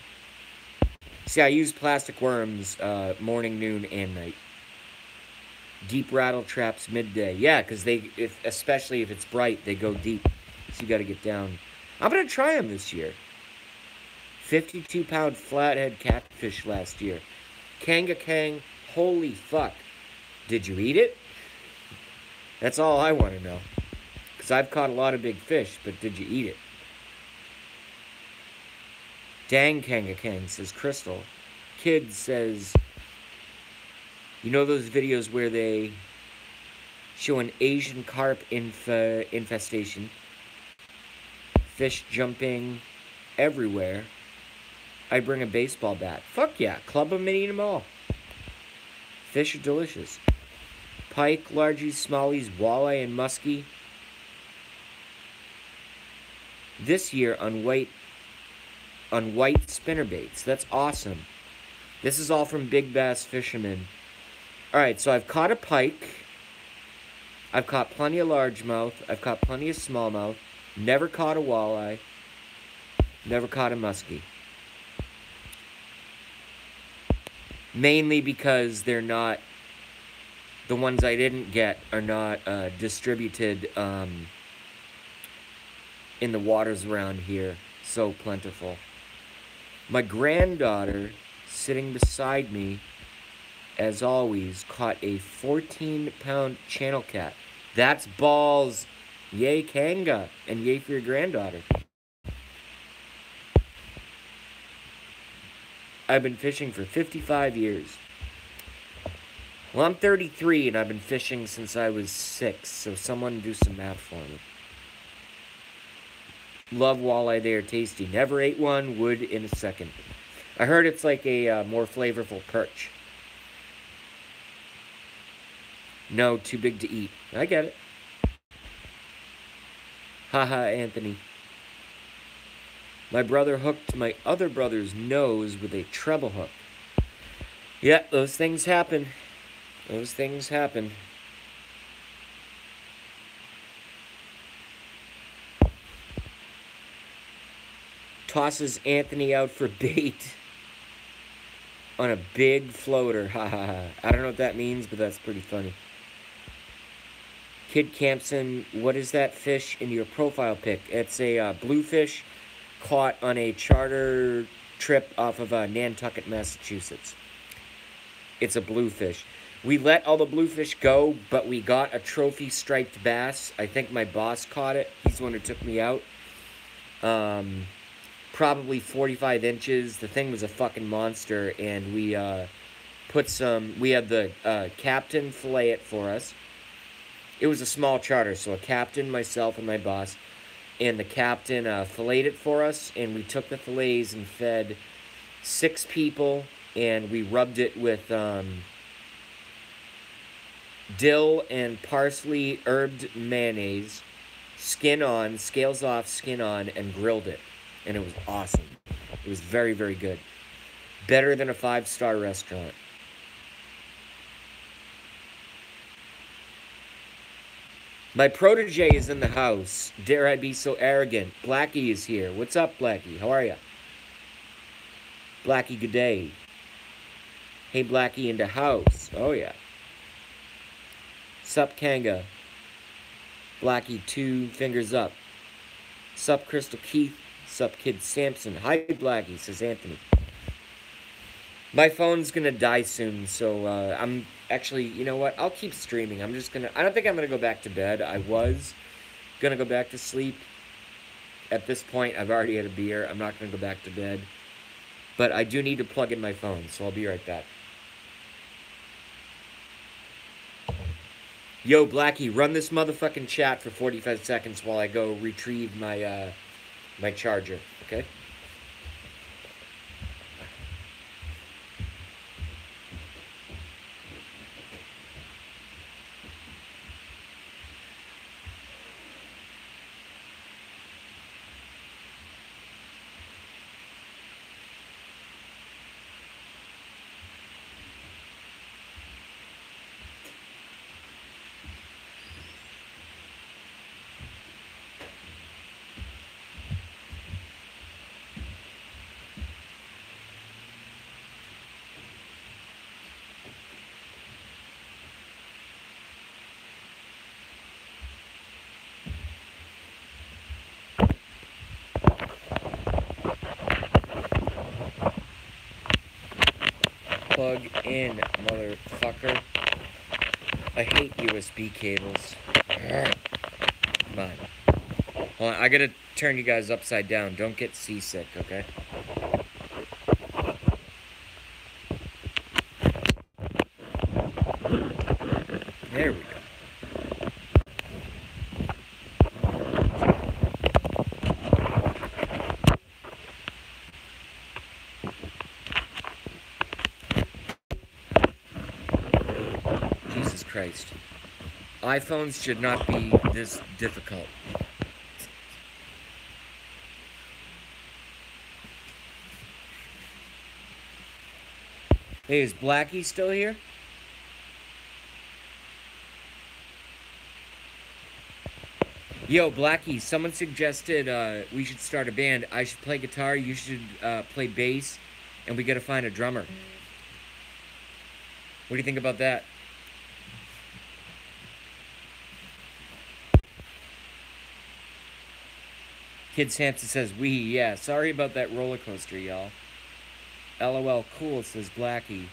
See, I use plastic worms morning, noon, and night. Deep rattle traps midday. Yeah, because especially if it's bright, they go deep. So you got to get down. I'm gonna try them this year. 52-pound flathead catfish last year. Kanga Kang, holy fuck. Did you eat it? That's all I want to know. Because I've caught a lot of big fish, but did you eat it? Dang Kanga Kang, says Crystal. Kid says, you know those videos where they show an Asian carp infestation? Fish jumping everywhere. I bring a baseball bat. Fuck yeah, club them and eat them all. Fish are delicious. Pike, largies, smallies, walleye, and muskie. This year on white spinnerbaits. That's awesome. This is all from Big Bass Fisherman. Alright, so I've caught a pike. I've caught plenty of largemouth. I've caught plenty of smallmouth. Never caught a walleye. Never caught a muskie. Mainly because they're not... The ones I didn't get are not distributed in the waters around here. So plentiful. My granddaughter, sitting beside me, as always, caught a 14-pound channel cat. That's balls. Yay, Kanga. And yay for your granddaughter. I've been fishing for 55 years. Well, I'm 33 and I've been fishing since I was 6, so someone do some math for me. Love walleye, they are tasty. Never ate one, would in a second. I heard it's like a more flavorful perch. No, too big to eat. I get it. Haha, Anthony. My brother hooked my other brother's nose with a treble hook. Yeah, those things happen. Those things happen. Tosses Anthony out for bait on a big floater. Ha ha ha. I don't know what that means, but that's pretty funny. Kid Campson, what is that fish in your profile pic? It's a bluefish caught on a charter trip off of Nantucket, Massachusetts. It's a bluefish. We let all the bluefish go, but we got a trophy striped bass. I think my boss caught it. He's the one who took me out. Probably 45 inches. The thing was a fucking monster, and we had the captain fillet it for us. It was a small charter, so a captain, myself, and my boss. And the captain filleted it for us, and we took the fillets and fed 6 people, and we rubbed it with dill and parsley herbed mayonnaise, skin on, scales off, skin on, and grilled it. And it was awesome. It was very, very good. Better than a 5-star restaurant. My protege is in the house. Dare I be so arrogant? Blackie is here. What's up, Blackie? How are you? Blackie, good day. Hey, Blackie in the house. Oh, yeah. Sup, Kanga. Blackie, 2 fingers up. Sup, Crystal Keith. Sup, Kid Sampson. Hi, Blackie, says Anthony. My phone's gonna die soon, so I'm actually, you know what? I'll keep streaming. I don't think I'm gonna go back to bed. I was gonna go back to sleep. At this point, I've already had a beer. I'm not gonna go back to bed. But I do need to plug in my phone, so I'll be right back. Yo, Blackie, run this motherfucking chat for 45 seconds while I go retrieve my, my charger, okay? in, motherfucker. I hate USB cables. Come on. Hold on, I gotta turn you guys upside down. Don't get seasick, okay? There we go. Jesus Christ. iPhones should not be this difficult. Hey, is Blackie still here? Yo, Blackie, someone suggested we should start a band. I should play guitar, you should play bass, and we gotta find a drummer. What do you think about that? Kid Samson says, yeah, sorry about that roller coaster, y'all. LOL, cool, says Blackie.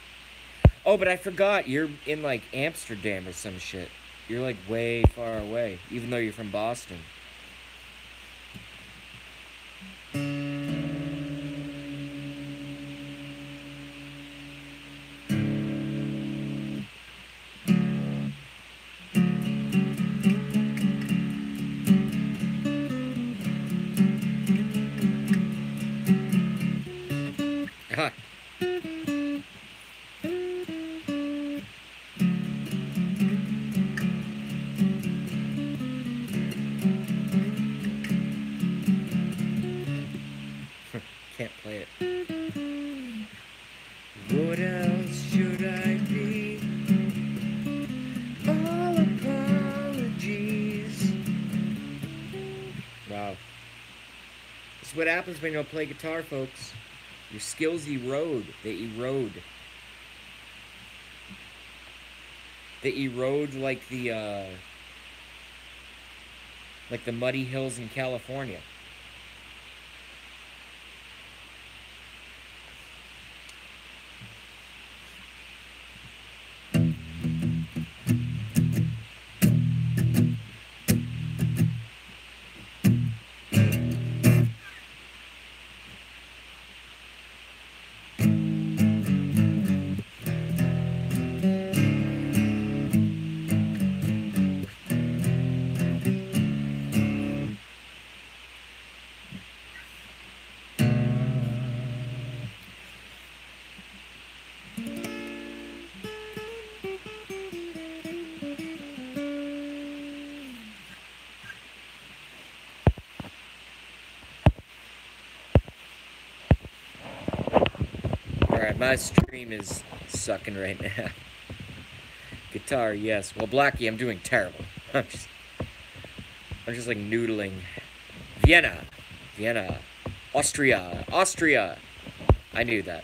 Oh, but I forgot, you're in, like, Amsterdam or some shit. You're, like, way far away, even though you're from Boston. Can't play it. What else should I be? All apologies. Wow. This is what happens when you don't play guitar, folks. Your skills erode. They erode. They erode like the muddy hills in California. Alright, my stream is sucking right now. Guitar, yes. Well, Blackie, I'm doing terrible. I'm just like noodling. Vienna. Austria. I knew that.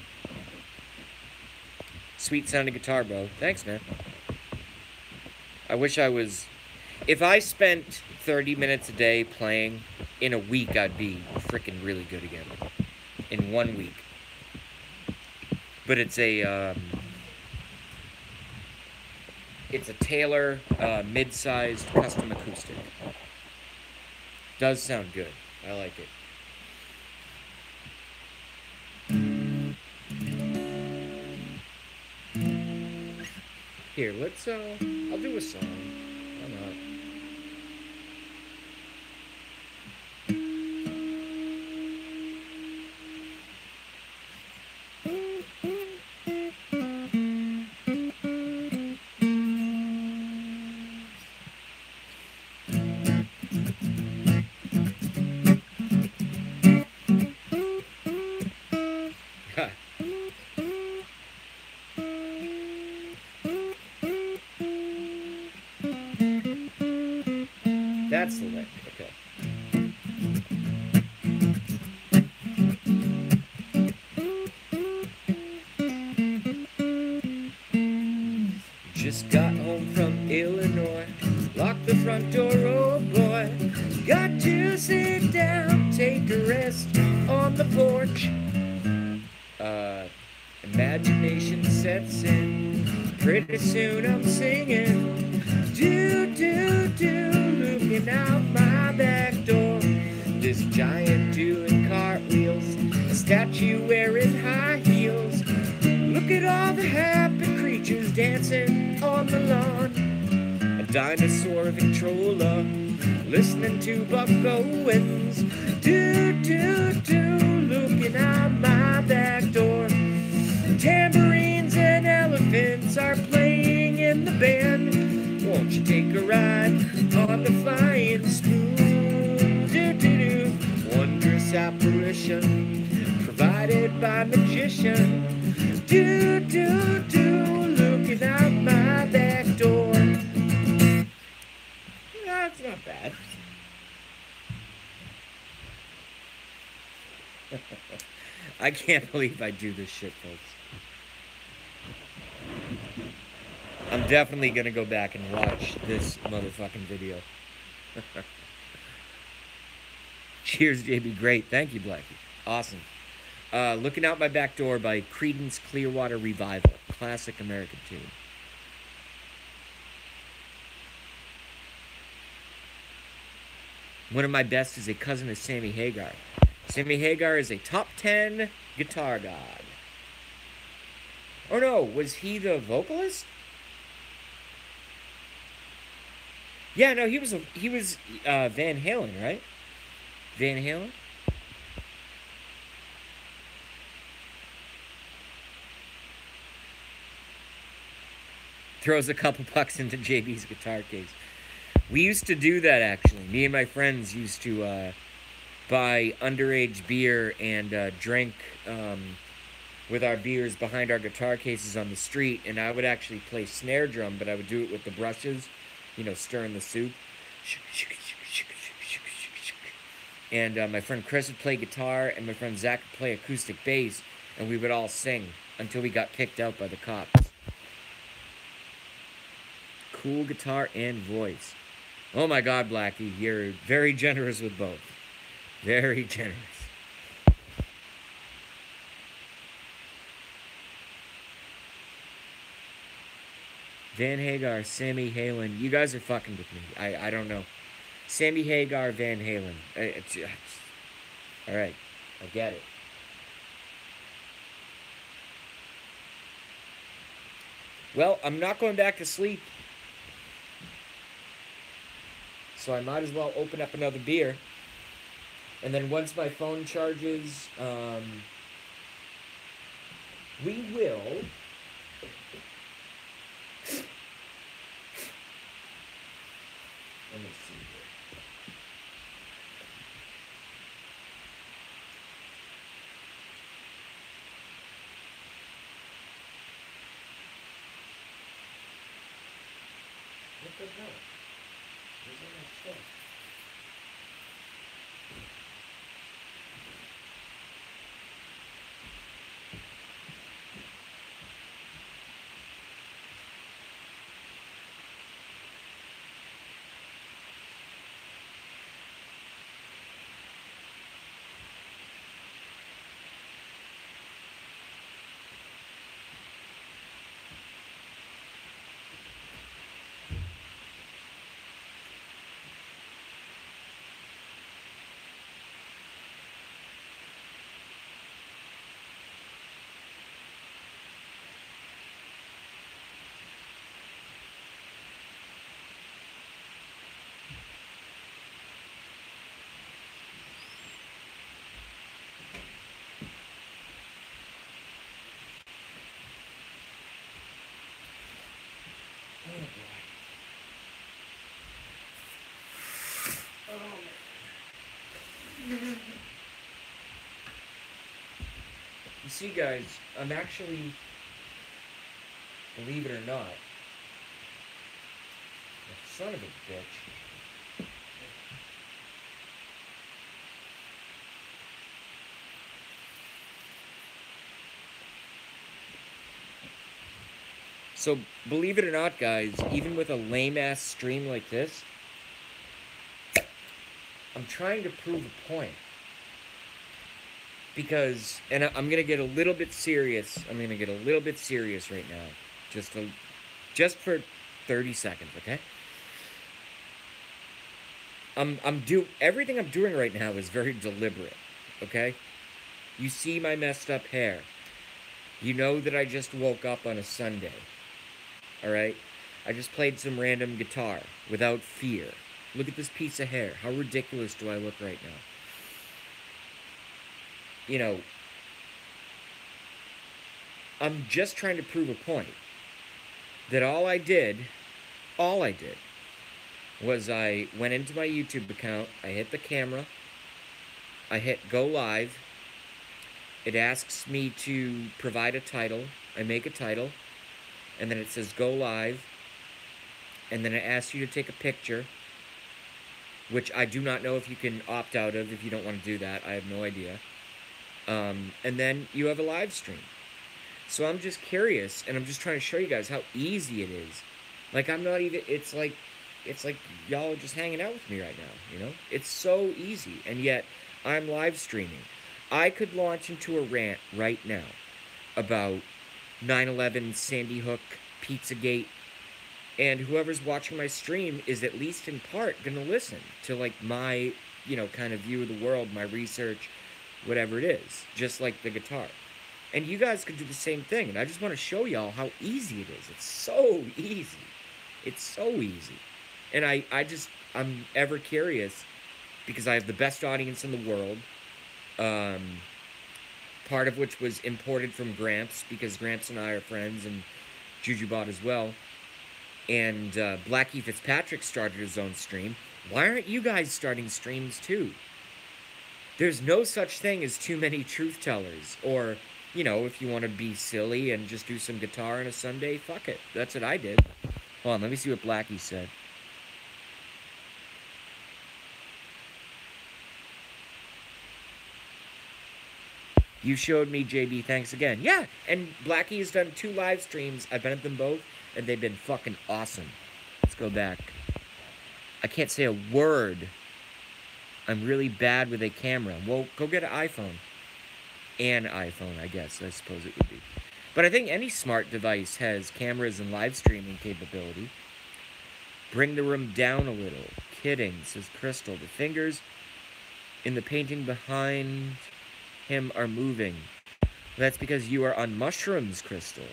Sweet sounding guitar, bro. Thanks, man. I wish I was... If I spent 30 minutes a day playing, in a week I'd be freaking really good again. In 1 week. But it's a Taylor mid-sized custom acoustic. Does sound good. I like it. Here, let's I'll do a song. Why not? That's the lick, okay. Just got home from Illinois, locked the front door, oh boy. Got to sit down, take a rest on the porch. Imagination sets in. Pretty soon I'm singing. Do, do, do, looking out my back door. This giant doing cartwheels. A statue wearing high heels. Look at all the happy creatures dancing on the lawn. A dinosaur Victrola listening to Buck Owens. Do, do, do, looking out my back door. Tambourines and elephants are playing in the band. Won't you take a ride on the flying spoon? Do, do, do. Wondrous apparition provided by magician. Do, do, do, looking out my back door. That's not bad. I can't believe I do this shit, folks. I'm definitely gonna go back and watch this motherfucking video. Cheers, JB. Great. Thank you, Blackie. Awesome. Looking Out My Back Door by Creedence Clearwater Revival. Classic American tune. One of my best is a cousin of Sammy Hagar. Sammy Hagar is a top 10 guitar god. Oh no, was he the vocalist? Yeah, no, he was Van Halen, right? Van Halen? Throws a couple bucks into JB's guitar case. We used to do that, actually. Me and my friends used to buy underage beer and drink with our beers behind our guitar cases on the street, and I would actually play snare drum, but I would do it with the brushes, you know, stirring the soup. And my friend Chris would play guitar, and my friend Zach would play acoustic bass, and we would all sing until we got kicked out by the cops. Cool guitar and voice. Oh my God, Blackie, you're very generous with both. Very generous. Van Hagar, Sammy Halen. You guys are fucking with me. I don't know. Sammy Hagar, Van Halen. All right. I get it. Well, I'm not going back to sleep. So I might as well open up another beer. And then once my phone charges, we will... Let me see here. What the hell? Where's all that stuff? You see, guys, I'm actually, believe it or not, son of a bitch. So, believe it or not, guys, even with a lame-ass stream like this, I'm trying to prove a point. Because, and I'm gonna get a little bit serious. I'm gonna get a little bit serious right now, just for 30 seconds, okay? Everything I'm doing right now is very deliberate, okay? You see my messed up hair. You know that I just woke up on a Sunday, all right? I just played some random guitar without fear. Look at this piece of hair. How ridiculous do I look right now? You know, I'm just trying to prove a point that all I did was I went into my YouTube account, I hit the camera, I hit go live. It asks me to provide a title. I make a title, and then it says go live, and then it asks you to take a picture, which I do not know if you can opt out of if you don't want to do that. I have no idea. And then you have a live stream. So I'm just curious, and I'm just trying to show you guys how easy it is. Like, I'm not even, it's like y'all are just hanging out with me right now, you know? It's so easy, and yet I'm live streaming. I could launch into a rant right now about 9/11, Sandy Hook, Pizzagate, and whoever's watching my stream is at least in part gonna listen to, like, my, you know, kind of view of the world, my research, whatever it is, just like the guitar. And you guys could do the same thing, and I just want to show y'all how easy it is. It's so easy. It's so easy. And I'm ever curious because I have the best audience in the world. Part of which was imported from Gramps because Gramps and I are friends, and JujuBot as well. And Blackie Fitzpatrick started his own stream. Why aren't you guys starting streams too? There's no such thing as too many truth tellers. Or, you know, if you want to be silly and just do some guitar on a Sunday, fuck it. That's what I did. Hold on, let me see what Blackie said. You showed me, JB, thanks again. Yeah, and Blackie has done 2 live streams. I've been at them both, and they've been fucking awesome. Let's go back. I can't say a word. I'm really bad with a camera. Well, go get an iPhone. An iPhone, I guess. I suppose it would be. But I think any smart device has cameras and live streaming capability. Bring the room down a little. Kidding, says Crystal. The fingers in the painting behind him are moving. That's because you are on mushrooms, Crystal.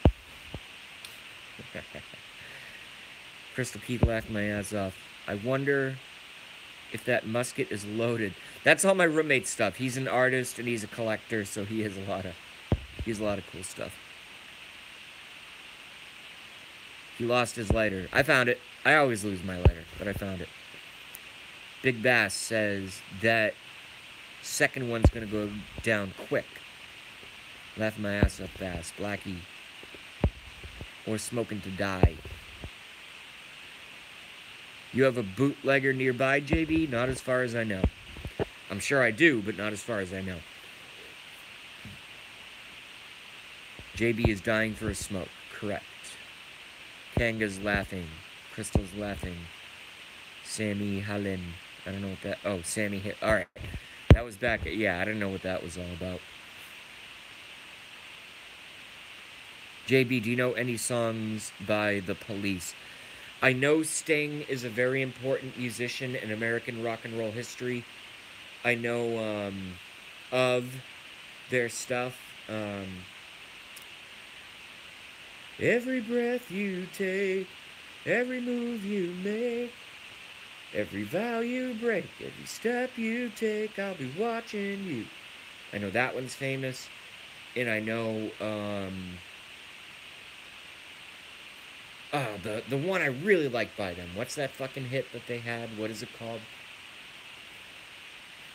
Crystal Keith laughed my ass off. I wonder if that musket is loaded. That's all my roommate's stuff. He's an artist and he's a collector, so he has a lot of cool stuff. He lost his lighter. I found it. I always lose my lighter, but I found it. Big Bass says that second one's gonna go down quick. Laugh my ass up fast. Blackie. Or smoking to die. You have a bootlegger nearby, JB? Not as far as I know. I'm sure I do, but not as far as I know. JB is dying for a smoke. Correct. Kanga's laughing. Crystal's laughing. Sammy Halin. I don't know what that... Oh, Sammy hit... Alright. That was back... Yeah, I don't know what that was all about. JB, do you know any songs by The Police? I know Sting is a very important musician in American rock and roll history. I know of their stuff. Every breath you take, every move you make, every vow you break, every step you take, I'll be watching you. I know that one's famous. And I know, the one I really like by them. What's that fucking hit that they had? What is it called?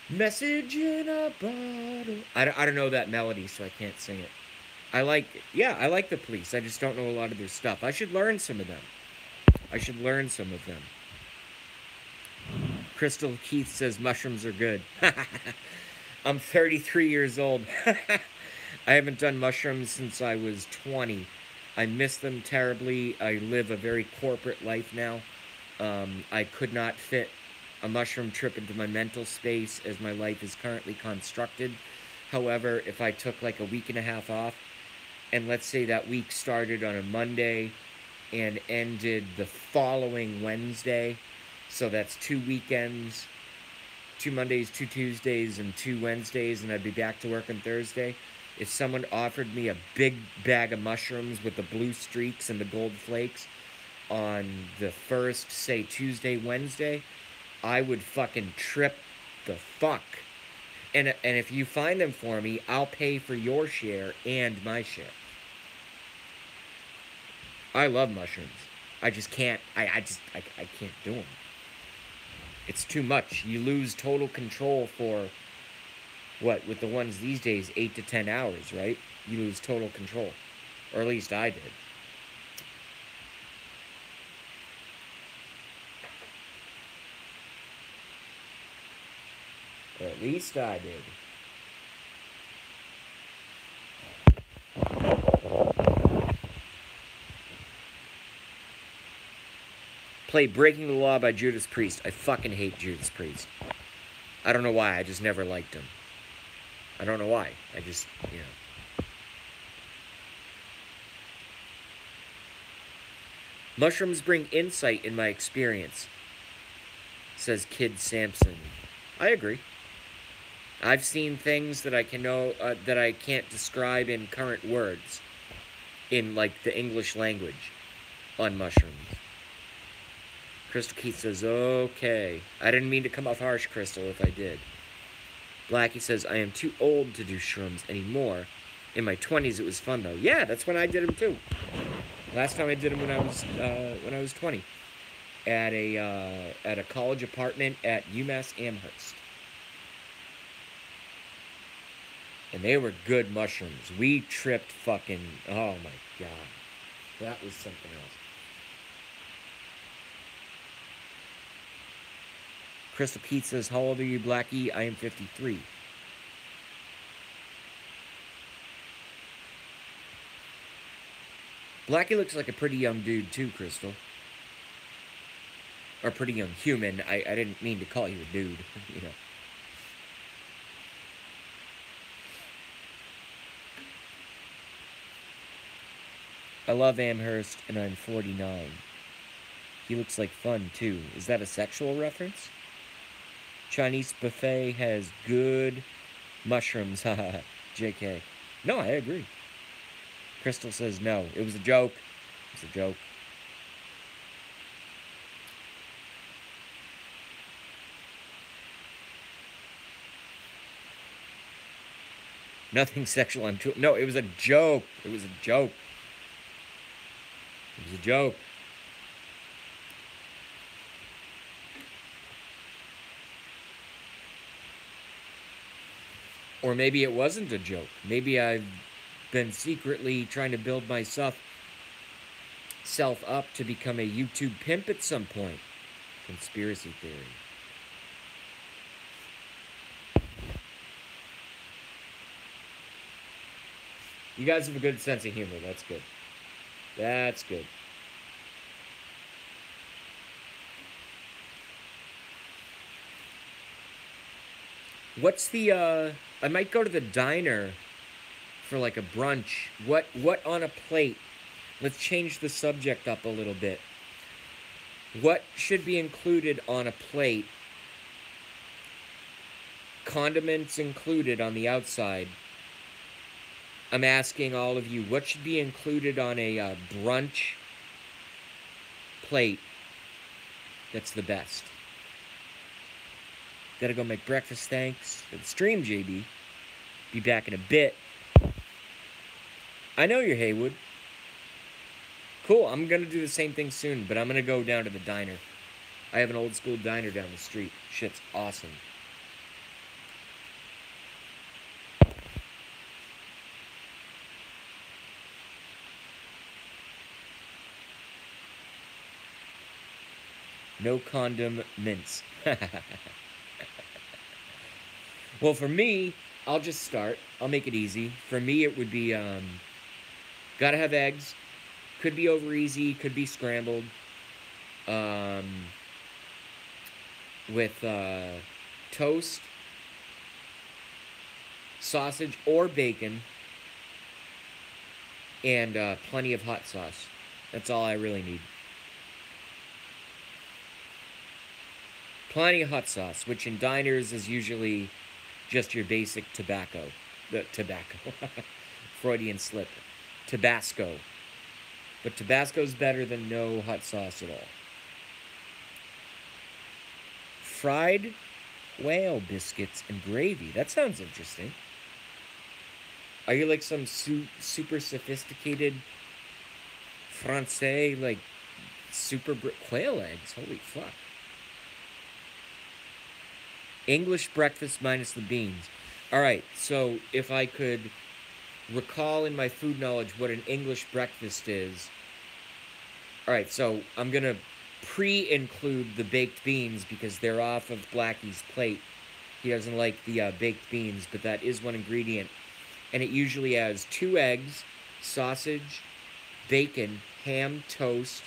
Message in a bottle. I don't know that melody, so I can't sing it. I like The Police. I just don't know a lot of their stuff. I should learn some of them. Crystal Keith says mushrooms are good. I'm 33 years old. I haven't done mushrooms since I was 20. I miss them terribly. I live a very corporate life now. I could not fit a mushroom trip into my mental space as my life is currently constructed. However, if I took like a week and a half off, and let's say that week started on a Monday and ended the following Wednesday, so that's 2 weekends, 2 Mondays, 2 Tuesdays, and 2 Wednesdays, and I'd be back to work on Thursday. If someone offered me a big bag of mushrooms with the blue streaks and the gold flakes on the first, say, Tuesday, Wednesday, I would fucking trip the fuck. And if you find them for me, I'll pay for your share and my share. I love mushrooms. I just can't, I can't do them. It's too much. You lose total control for, what, with the ones these days, 8 to 10 hours, right? You lose total control. Or at least I did. Or at least I did. Play Breaking the Law by Judas Priest. I fucking hate Judas Priest. I don't know why. I just never liked him. I don't know why. I just, you know. Mushrooms bring insight in my experience, says Kid Sampson. I agree. I've seen things that I can know that I can't describe in current words, in like the English language, on mushrooms. Crystal Keith says, okay. I didn't mean to come off harsh, Crystal, if I did. Blackie says, I am too old to do shrooms anymore. In my 20s, it was fun, though. Yeah, that's when I did them, too. Last time I did them when I was 20. At a college apartment at UMass Amherst. And they were good mushrooms. We tripped fucking, oh my god. That was something else. Crystal Pete says, how old are you, Blackie? I am 53. Blackie looks like a pretty young dude, too, Crystal. Or pretty young human. I didn't mean to call you a dude, you know. I love Amherst, and I'm 49. He looks like fun, too. Is that a sexual reference? Chinese buffet has good mushrooms, haha. JK. No, I agree. Crystal says no. It was a joke. It's a joke. Nothing sexual. I'm too. No, it was a joke. It was a joke. It was a joke. Or maybe it wasn't a joke. Maybe I've been secretly trying to build myself up to become a YouTube pimp at some point. Conspiracy theory. You guys have a good sense of humor. That's good. That's good. What's the, I might go to the diner for like a brunch. What on a plate? Let's change the subject up a little bit. What should be included on a plate? Condiments included on the outside. I'm asking all of you, what should be included on a brunch plate that's the best? Gotta go make breakfast, thanks for the stream, JB. Be back in a bit. I know you're Haywood. Cool, I'm gonna do the same thing soon, but I'm gonna go down to the diner. I have an old school diner down the street. Shit's awesome. No condom mints. Well, for me, I'll just start. I'll make it easy. For me, it would be, gotta have eggs. Could be over easy, could be scrambled. With, toast. sausage or bacon, and plenty of hot sauce. That's all I really need. Plenty of hot sauce, which in diners is usually just your basic tobacco. The tobacco. Freudian slip. Tabasco. But Tabasco's better than no hot sauce at all. Fried whale biscuits and gravy. That sounds interesting. Are you like some super sophisticated Francais, like super quail eggs? Holy fuck. English breakfast minus the beans. Alright, so if I could recall in my food knowledge what an English breakfast is. Alright, so I'm going to pre-include the baked beans because they're off of Blackie's plate. He doesn't like the baked beans, but that is one ingredient. And it usually has 2 eggs, sausage, bacon, ham, toast,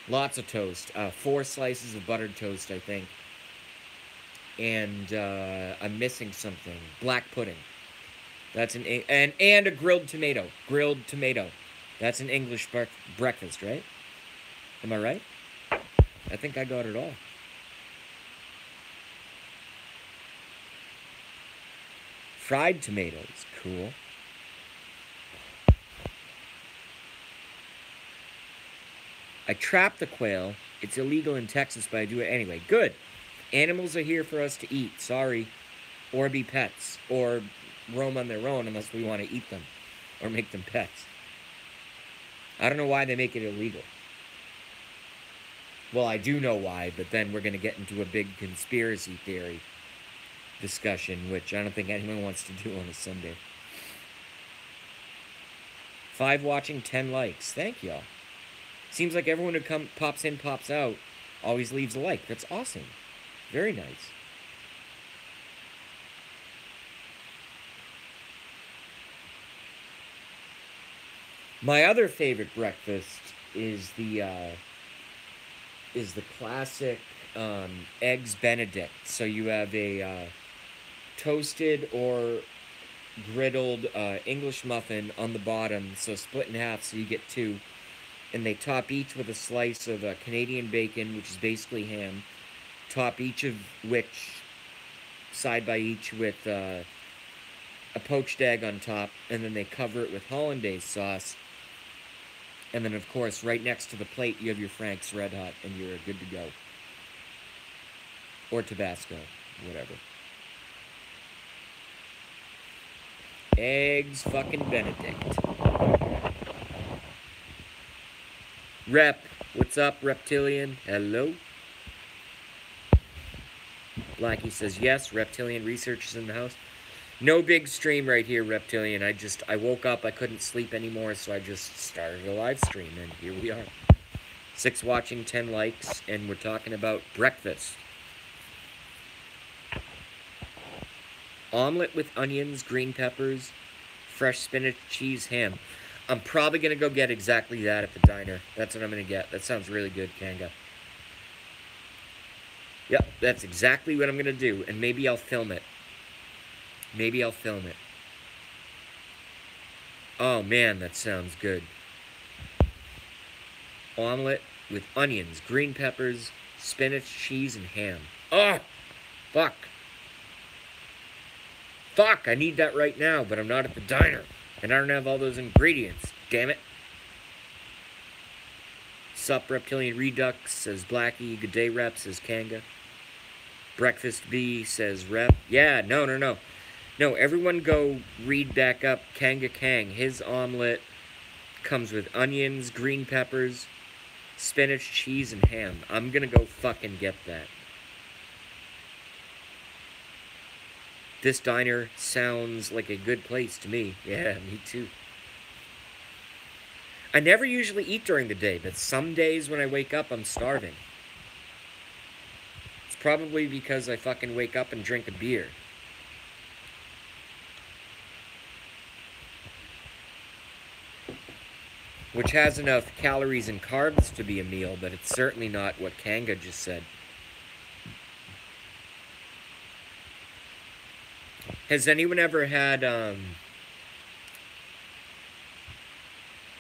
lots of toast, 4 slices of buttered toast, I think. And I'm missing something. Black pudding. That's and a grilled tomato. Grilled tomato. That's an English breakfast, right? Am I right? I think I got it all. Fried tomatoes. Cool. I trap the quail. It's illegal in Texas, but I do it anyway. Good. Animals are here for us to eat. Sorry. Or be pets. Or roam on their own unless we want to eat them. Or make them pets. I don't know why they make it illegal. Well, I do know why, but then we're going to get into a big conspiracy theory discussion, which I don't think anyone wants to do on a Sunday. 5 watching, 10 likes. Thank y'all. Seems like everyone who pops in, pops out, always leaves a like. That's awesome. Very nice. My other favorite breakfast is the classic Eggs Benedict. So you have a toasted or griddled English muffin on the bottom, so split in half so you get 2. And they top each with a slice of Canadian bacon, which is basically ham. Top each of which, side by each, with a poached egg on top. And then they cover it with hollandaise sauce. And then, of course, right next to the plate, you have your Frank's Red Hot, and you're good to go. Or Tabasco, whatever. Eggs fucking Benedict. Rep, what's up, Reptilian? Hello? Blackie says, yes, Reptilian research is in the house. No big stream right here, Reptilian. I woke up, I couldn't sleep anymore, so I just started a live stream, and here we are. 6 watching, 10 likes, and we're talking about breakfast. Omelet with onions, green peppers, fresh spinach, cheese, ham. I'm probably going to go get exactly that at the diner. That's what I'm going to get. That sounds really good, Kanga. Yep, that's exactly what I'm going to do, and maybe I'll film it. Maybe I'll film it. Oh, man, that sounds good. Omelet with onions, green peppers, spinach, cheese, and ham. Oh, fuck. Fuck, I need that right now, but I'm not at the diner. And I don't have all those ingredients. Damn it. Sup, Reptilian Redux, says Blackie. Good day, Rep, says Kanga. Breakfast B, says Rep. Yeah, no. No, everyone go read back up Kanga Kang. His omelet comes with onions, green peppers, spinach, cheese, and ham. I'm gonna go fucking get that. This diner sounds like a good place to me. Yeah, me too. I never usually eat during the day, but some days when I wake up, I'm starving. It's probably because I fucking wake up and drink a beer. Which has enough calories and carbs to be a meal, but it's certainly not what Kanga just said. Has anyone ever had, oh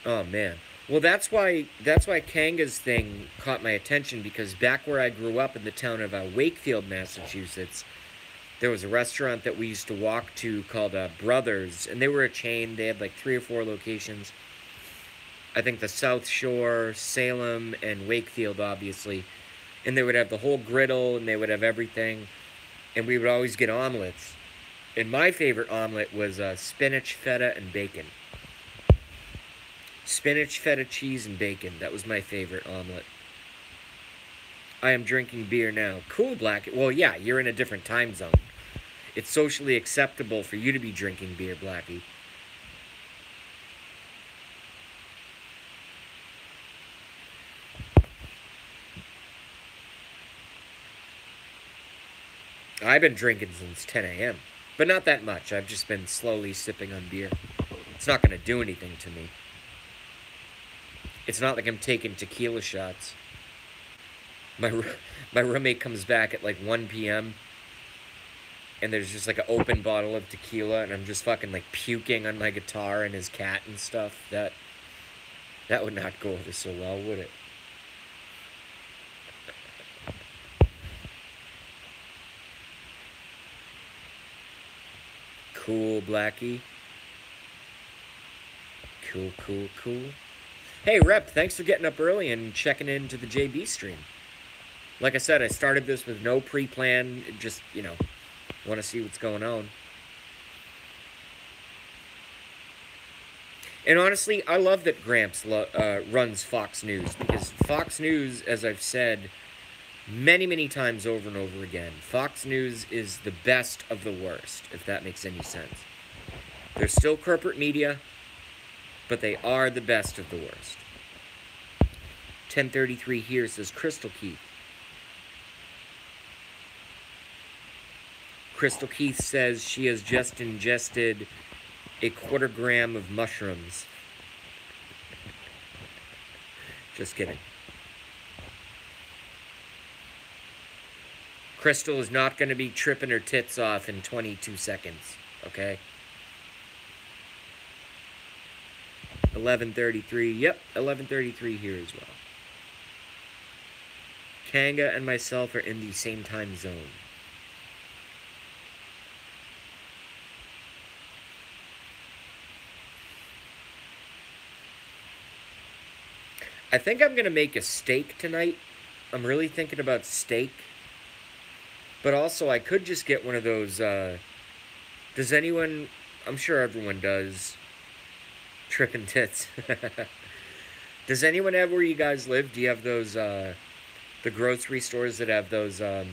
man. Well, that's why Kanga's thing caught my attention, because back where I grew up in the town of Wakefield, Massachusetts, there was a restaurant that we used to walk to called Brothers, and they were a chain. They had like 3 or 4 locations. I think the South Shore, Salem, and Wakefield, obviously. And they would have the whole griddle, and they would have everything. And we would always get omelets. And my favorite omelet was spinach, feta, and bacon. Spinach, feta, cheese, and bacon. That was my favorite omelet. I am drinking beer now. Cool, Black. Well, yeah, you're in a different time zone. It's socially acceptable for you to be drinking beer, Blackie. I've been drinking since 10 a.m. But not that much. I've just been slowly sipping on beer. It's not going to do anything to me. It's not like I'm taking tequila shots. My roommate comes back at like 1 p.m. and there's just like an open bottle of tequila, and I'm just fucking like puking on my guitar and his cat and stuff. That would not go over so well, would it? Cool, Blackie. Cool, cool, cool. Hey, Rep, thanks for getting up early and checking into the JB stream. Like I said, I started this with no pre-plan, just, want to see what's going on. And honestly, I love that Gramps runs Fox News, because Fox News, as I've said many, many times over and over again, Fox News is the best of the worst, if that makes any sense. They're still corporate media, but they are the best of the worst. 1033 here says Crystal Keith. Crystal Keith says she has just ingested a 1/4 gram of mushrooms. Just kidding. Crystal is not going to be tripping her tits off in 22 seconds, okay? 11:33. Yep, 11:33 here as well. Kanga and myself are in the same time zone. I think I'm going to make a steak tonight. I'm really thinking about steak. But also, I could just get one of those, does anyone, I'm sure everyone does, tripping tits. Does anyone have where you guys live? Do you have those, the grocery stores that have those, the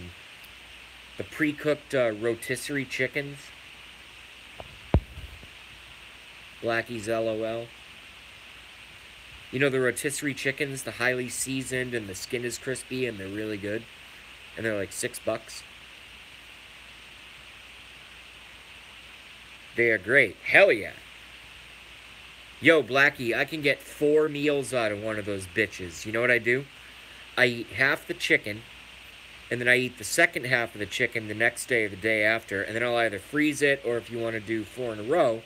pre-cooked rotisserie chickens? Blackie's LOL. You know the rotisserie chickens, the highly seasoned, and the skin is crispy, and they're really good. And they're like $6. They are great. Hell yeah. Yo, Blackie, I can get 4 meals out of one of those bitches. You know what I do? I eat half the chicken, and then I eat the second half of the chicken the next day or the day after, and then I'll either freeze it, or if you want to do 4 in a row,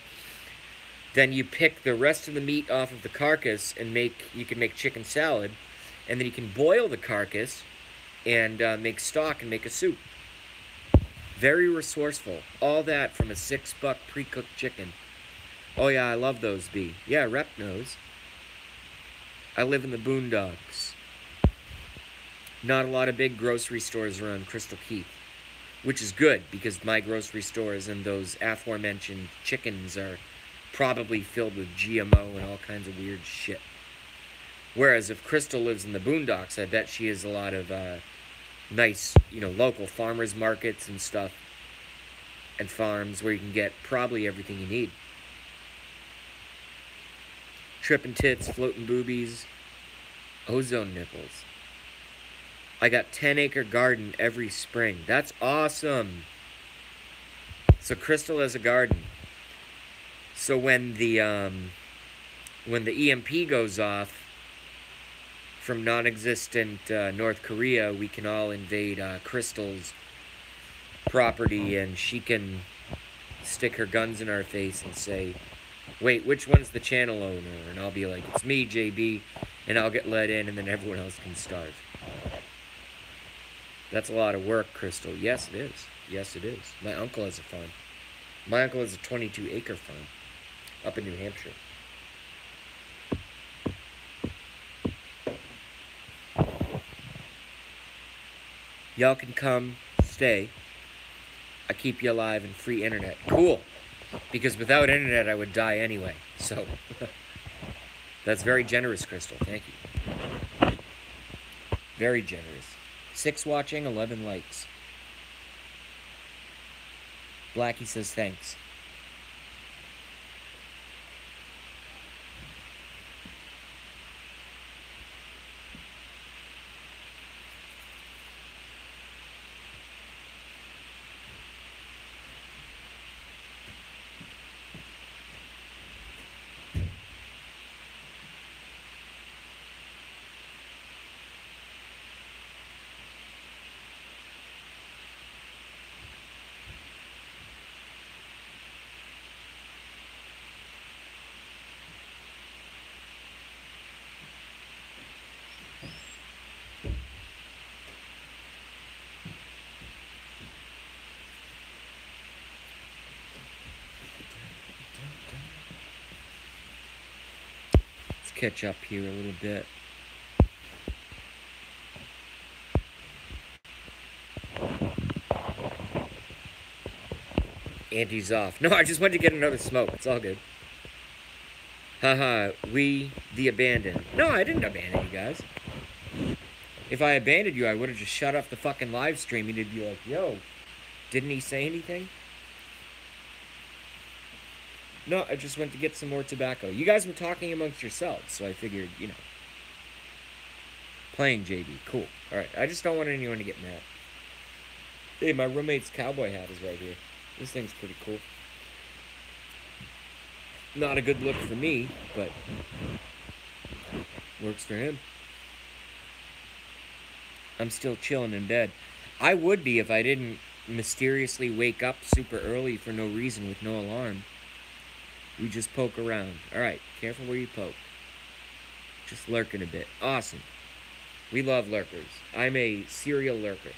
then you pick the rest of the meat off of the carcass and you can make chicken salad, and then you can boil the carcass and make stock and make a soup. Very resourceful. All that from a $6 pre-cooked chicken. Oh yeah, I love those, B. Yeah, Rep knows. I live in the boondocks. Not a lot of big grocery stores around Crystal Keith, which is good, because my grocery stores and those aforementioned chickens are probably filled with GMO and all kinds of weird shit. Whereas if Crystal lives in the boondocks, I bet she has a lot of nice, local farmers markets and stuff, and farms where you can get probably everything you need. Trippin' tits, floating boobies, ozone nipples. I got 10-acre garden every spring. That's awesome. So Crystal has a garden. So when the EMP goes off from non-existent North Korea, we can all invade Crystal's property, and she can stick her guns in our face and say, wait, which one's the channel owner? And I'll be like, it's me, JB, and I'll get let in, and then everyone else can starve. That's a lot of work, Crystal. Yes, it is. Yes, it is. My uncle has a farm. My uncle has a 22-acre farm up in New Hampshire. Y'all can come, stay. I keep you alive and free internet. Cool. Because without internet, I would die anyway. So, that's very generous, Crystal. Thank you. Very generous. 6 watching, 11 likes. Blackie says thanks. Catch up here a little bit. Andy's off. No, I just went to get another smoke. It's all good. Haha, we the abandoned. No, I didn't abandon you guys. If I abandoned you, I would have just shut off the fucking live stream and you'd be like, yo, didn't he say anything? No, I just went to get some more tobacco. You guys were talking amongst yourselves, so I figured, you know. Playing JB, cool. Alright, I just don't want anyone to get mad. Hey, my roommate's cowboy hat is right here. This thing's pretty cool. Not a good look for me, but works for him. I'm still chilling in bed. I would be if I didn't mysteriously wake up super early for no reason with no alarm. We just poke around. Alright, careful where you poke. Just lurking a bit. Awesome. We love lurkers. I'm a serial lurker.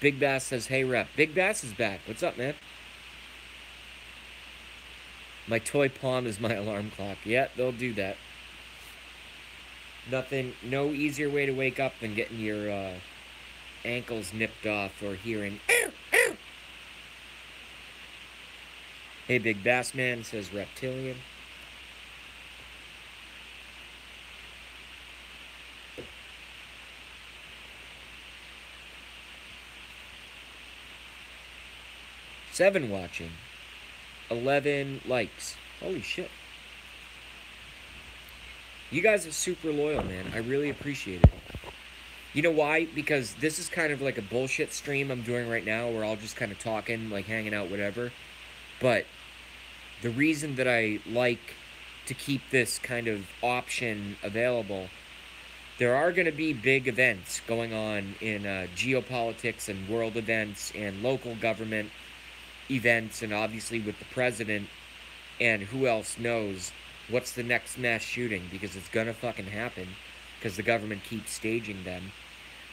Big Bass says, hey, rep. Big Bass is back. What's up, man? My toy palm is my alarm clock. Yeah, they'll do that. Nothing, no easier way to wake up than getting your ankles nipped off or hearing, ow, ow. Hey, Big Bass Man, says Reptilian. Seven watching. 11 likes. Holy shit. You guys are super loyal, man. I really appreciate it. You know why? Because this is kind of like a bullshit stream I'm doing right now where I'll just kind of talking, like hanging out, whatever. But the reason that I like to keep this kind of option available, there are going to be big events going on in geopolitics and world events and local government events, and obviously with the president and who else knows what's the next mass shooting, because it's gonna fucking happen because the government keeps staging them.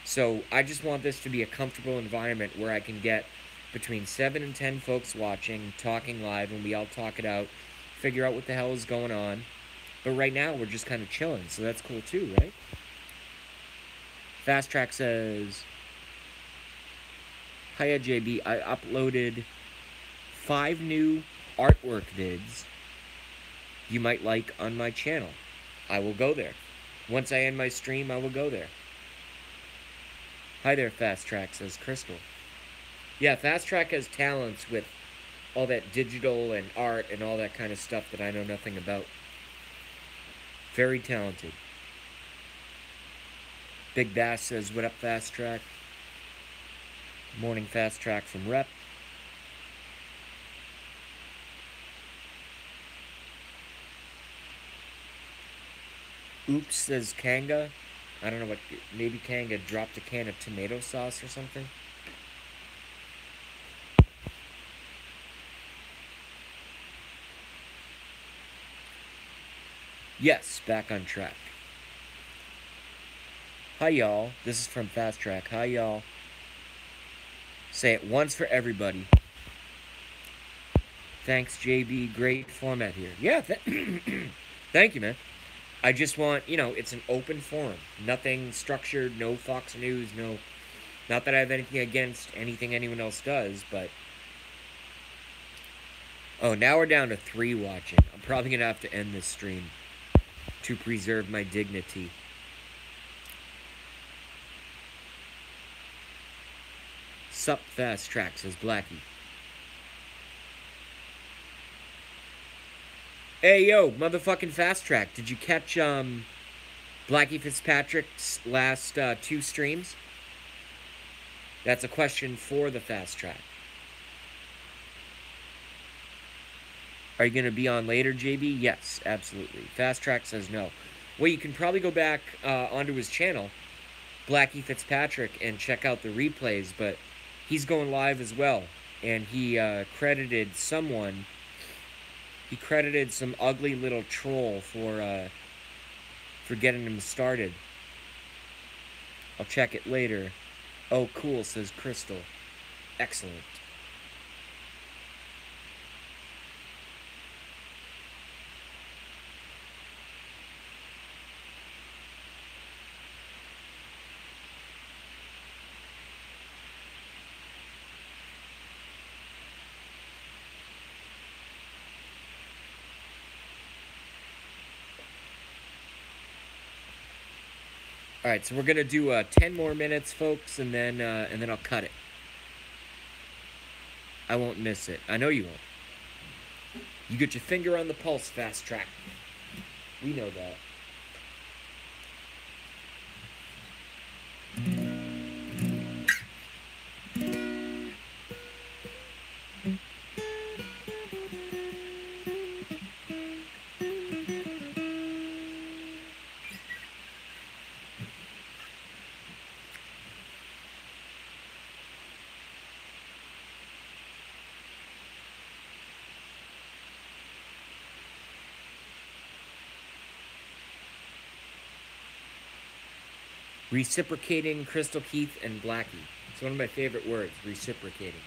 So I just want this to be a comfortable environment where I can get between 7 and 10 folks watching, talking live, and we all talk it out, figure out what the hell is going on. But right now we're just kind of chilling, so that's cool too, right? Fast Track says, hiya JB, I uploaded 5 new artwork vids you might like on my channel. I will go there. Once I end my stream, I will go there. Hi there, Fast Track, says Crystal. Yeah, Fast Track has talents with all that digital and art and all that kind of stuff that I know nothing about. Very talented. Big Bass says, what up, Fast Track? Morning Fast Track from Rep. Oops, says Kanga. I don't know what. Maybe Kanga dropped a can of tomato sauce or something. Yes, back on track. Hi, y'all. This is from Fast Track. Hi, y'all. Say it once for everybody. Thanks, JB. Great format here. Yeah, thank you, man. I just want, it's an open forum. Nothing structured, no Fox News, no. Not that I have anything against anything anyone else does, but. Oh, now we're down to 3 watching. I'm probably going to have to end this stream to preserve my dignity. Sup Fast Track, says Blackie. Hey, yo, motherfucking Fast Track. Did you catch, Blackie Fitzpatrick's last, 2 streams? That's a question for the Fast Track. Are you going to be on later, JB? Yes, absolutely. Fast Track says no. Well, you can probably go back, onto his channel, Blackie Fitzpatrick, and check out the replays, but he's going live as well. And he, credited someone... He credited some ugly little troll for getting him started. I'll check it later. Oh, cool, says Crystal. Excellent. All right, so we're gonna do 10 more minutes, folks, and then I'll cut it. I won't miss it. I know you won't. You get your finger on the pulse, Fast Track. We know that. Reciprocating, Crystal Keith, and Blackie. It's one of my favorite words, reciprocating.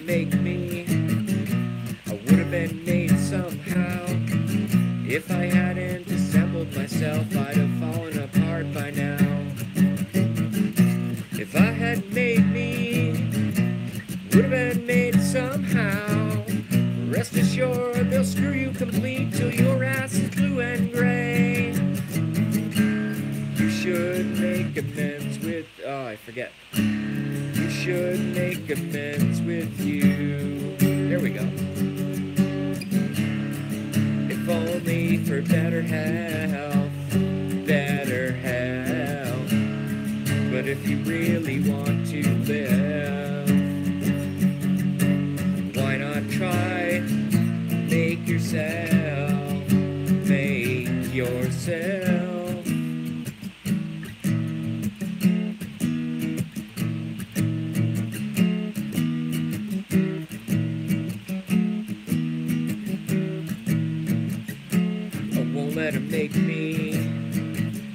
Make me, I would have been made somehow. If I hadn't assembled myself, I'd have fallen apart by now. If I had made me, would have been made somehow. Rest assured, they'll screw you complete till your ass is blue and gray. You should make amends with, oh, I forget. You should make amends with you. There we go. If only for better health, better health. But if you really want to live, why not try? Make yourself, make yourself. let them make me.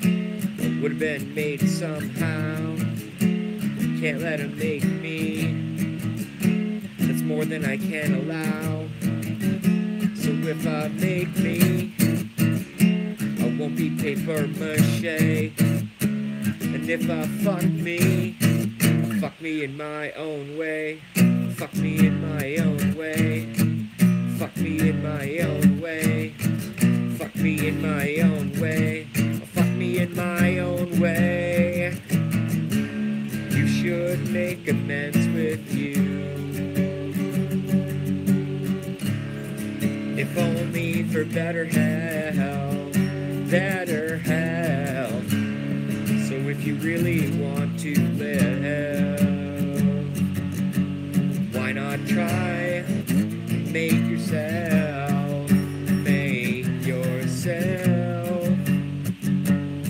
It would have been made somehow. Can't let them make me. That's more than I can allow. So if I make me, I won't be paper mache. And if I fuck me in my own way. Fuck me in my own way. Fuck me in my own way. Fuck me in my own way. Fuck me in my own way. You should make amends with you. If only for better health. Better health. So if you really want to live, why not try? Make yourself. Make yourself.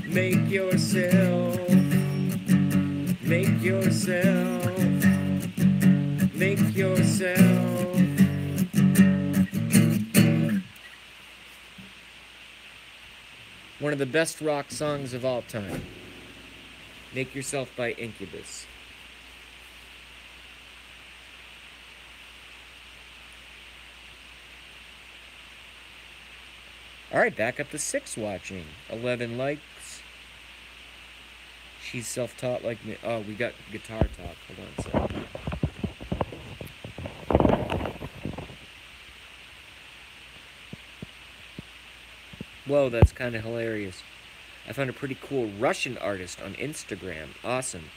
Make yourself. Make yourself. Make yourself. One of the best rock songs of all time. Make Yourself by Incubus. Alright, back up to 6 watching. 11 likes. She's self-taught like me. Oh, we got guitar talk. Hold on a second. Whoa, that's kind of hilarious. I found a pretty cool Russian artist on Instagram. Awesome.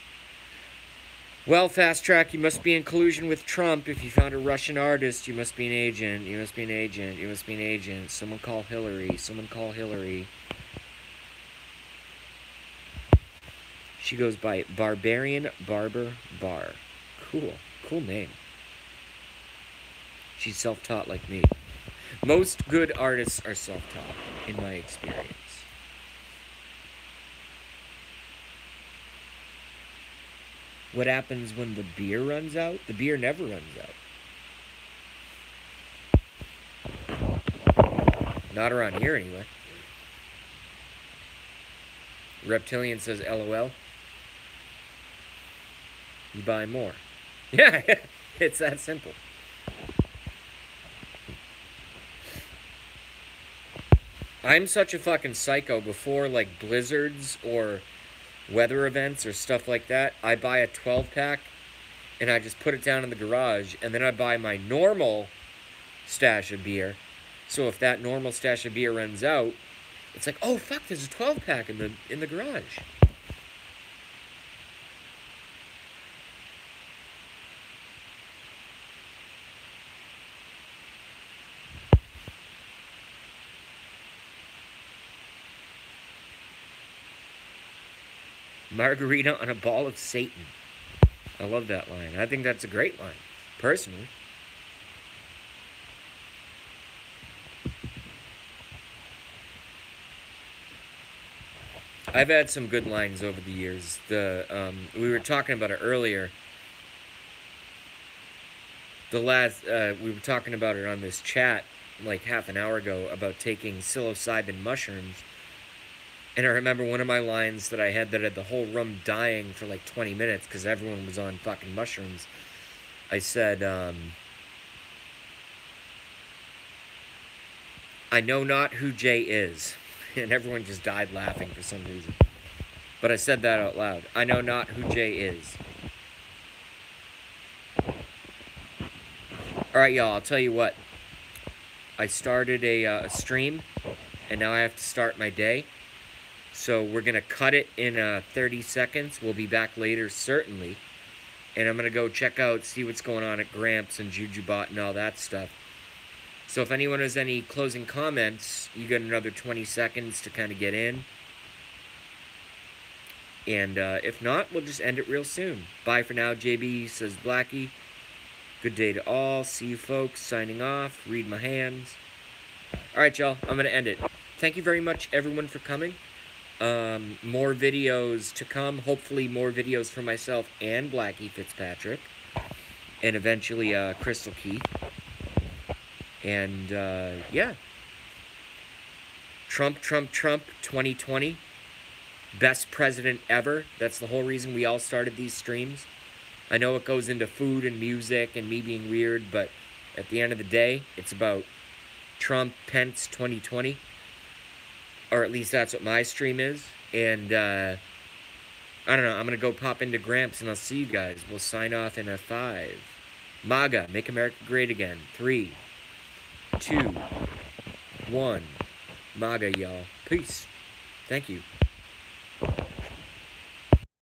Well, Fast Track, you must be in collusion with Trump. If you found a Russian artist, you must be an agent. You must be an agent. You must be an agent. Someone call Hillary. Someone call Hillary. She goes by Barbarian Barber Bar. Cool. Cool name. She's self-taught like me. Most good artists are self-taught, in my experience. What happens when the beer runs out? The beer never runs out. Not around here, anyway. Reptilian says, LOL. You buy more. Yeah, it's that simple. I'm such a fucking psycho. Before, like, blizzards or weather events or stuff like that, I buy a 12-pack and I just put it down in the garage, and then I buy my normal stash of beer. So if that normal stash of beer runs out, it's like, oh fuck, there's a 12-pack in the garage. Margarita on a ball of Satan. I love that line. I think that's a great line, personally. I've had some good lines over the years. We were talking about it earlier. We were talking about it on this chat like half an hour ago about taking psilocybin mushrooms. And I remember one of my lines that I had that had the whole room dying for like 20 minutes because everyone was on fucking mushrooms. I said, I know not who Jay is. And everyone just died laughing for some reason. But I said that out loud. I know not who Jay is. Alright, y'all, I'll tell you what. I started a stream, and now I have to start my day. So we're going to cut it in 30 seconds. We'll be back later, certainly. And I'm going to go check out, see what's going on at Gramps and JujuBot and all that stuff. So if anyone has any closing comments, you got another 20 seconds to kind of get in. And if not, we'll just end it real soon. Bye for now, JB, says Blackie. Good day to all. See you folks. Signing off. Read my hands. Alright, y'all. I'm going to end it. Thank you very much, everyone, for coming. More videos to come. Hopefully more videos for myself and Blackie Fitzpatrick. And eventually Crystal Keith. And, yeah. Trump, Trump, Trump 2020. Best president ever. That's the whole reason we all started these streams. I know it goes into food and music and me being weird, but at the end of the day, it's about Trump, Pence 2020. Or at least that's what my stream is. And, I don't know, I'm going to go pop into Gramps and I'll see you guys. We'll sign off in a 5. MAGA, make America great again. 3, 2, 1. MAGA, y'all. Peace. Thank you.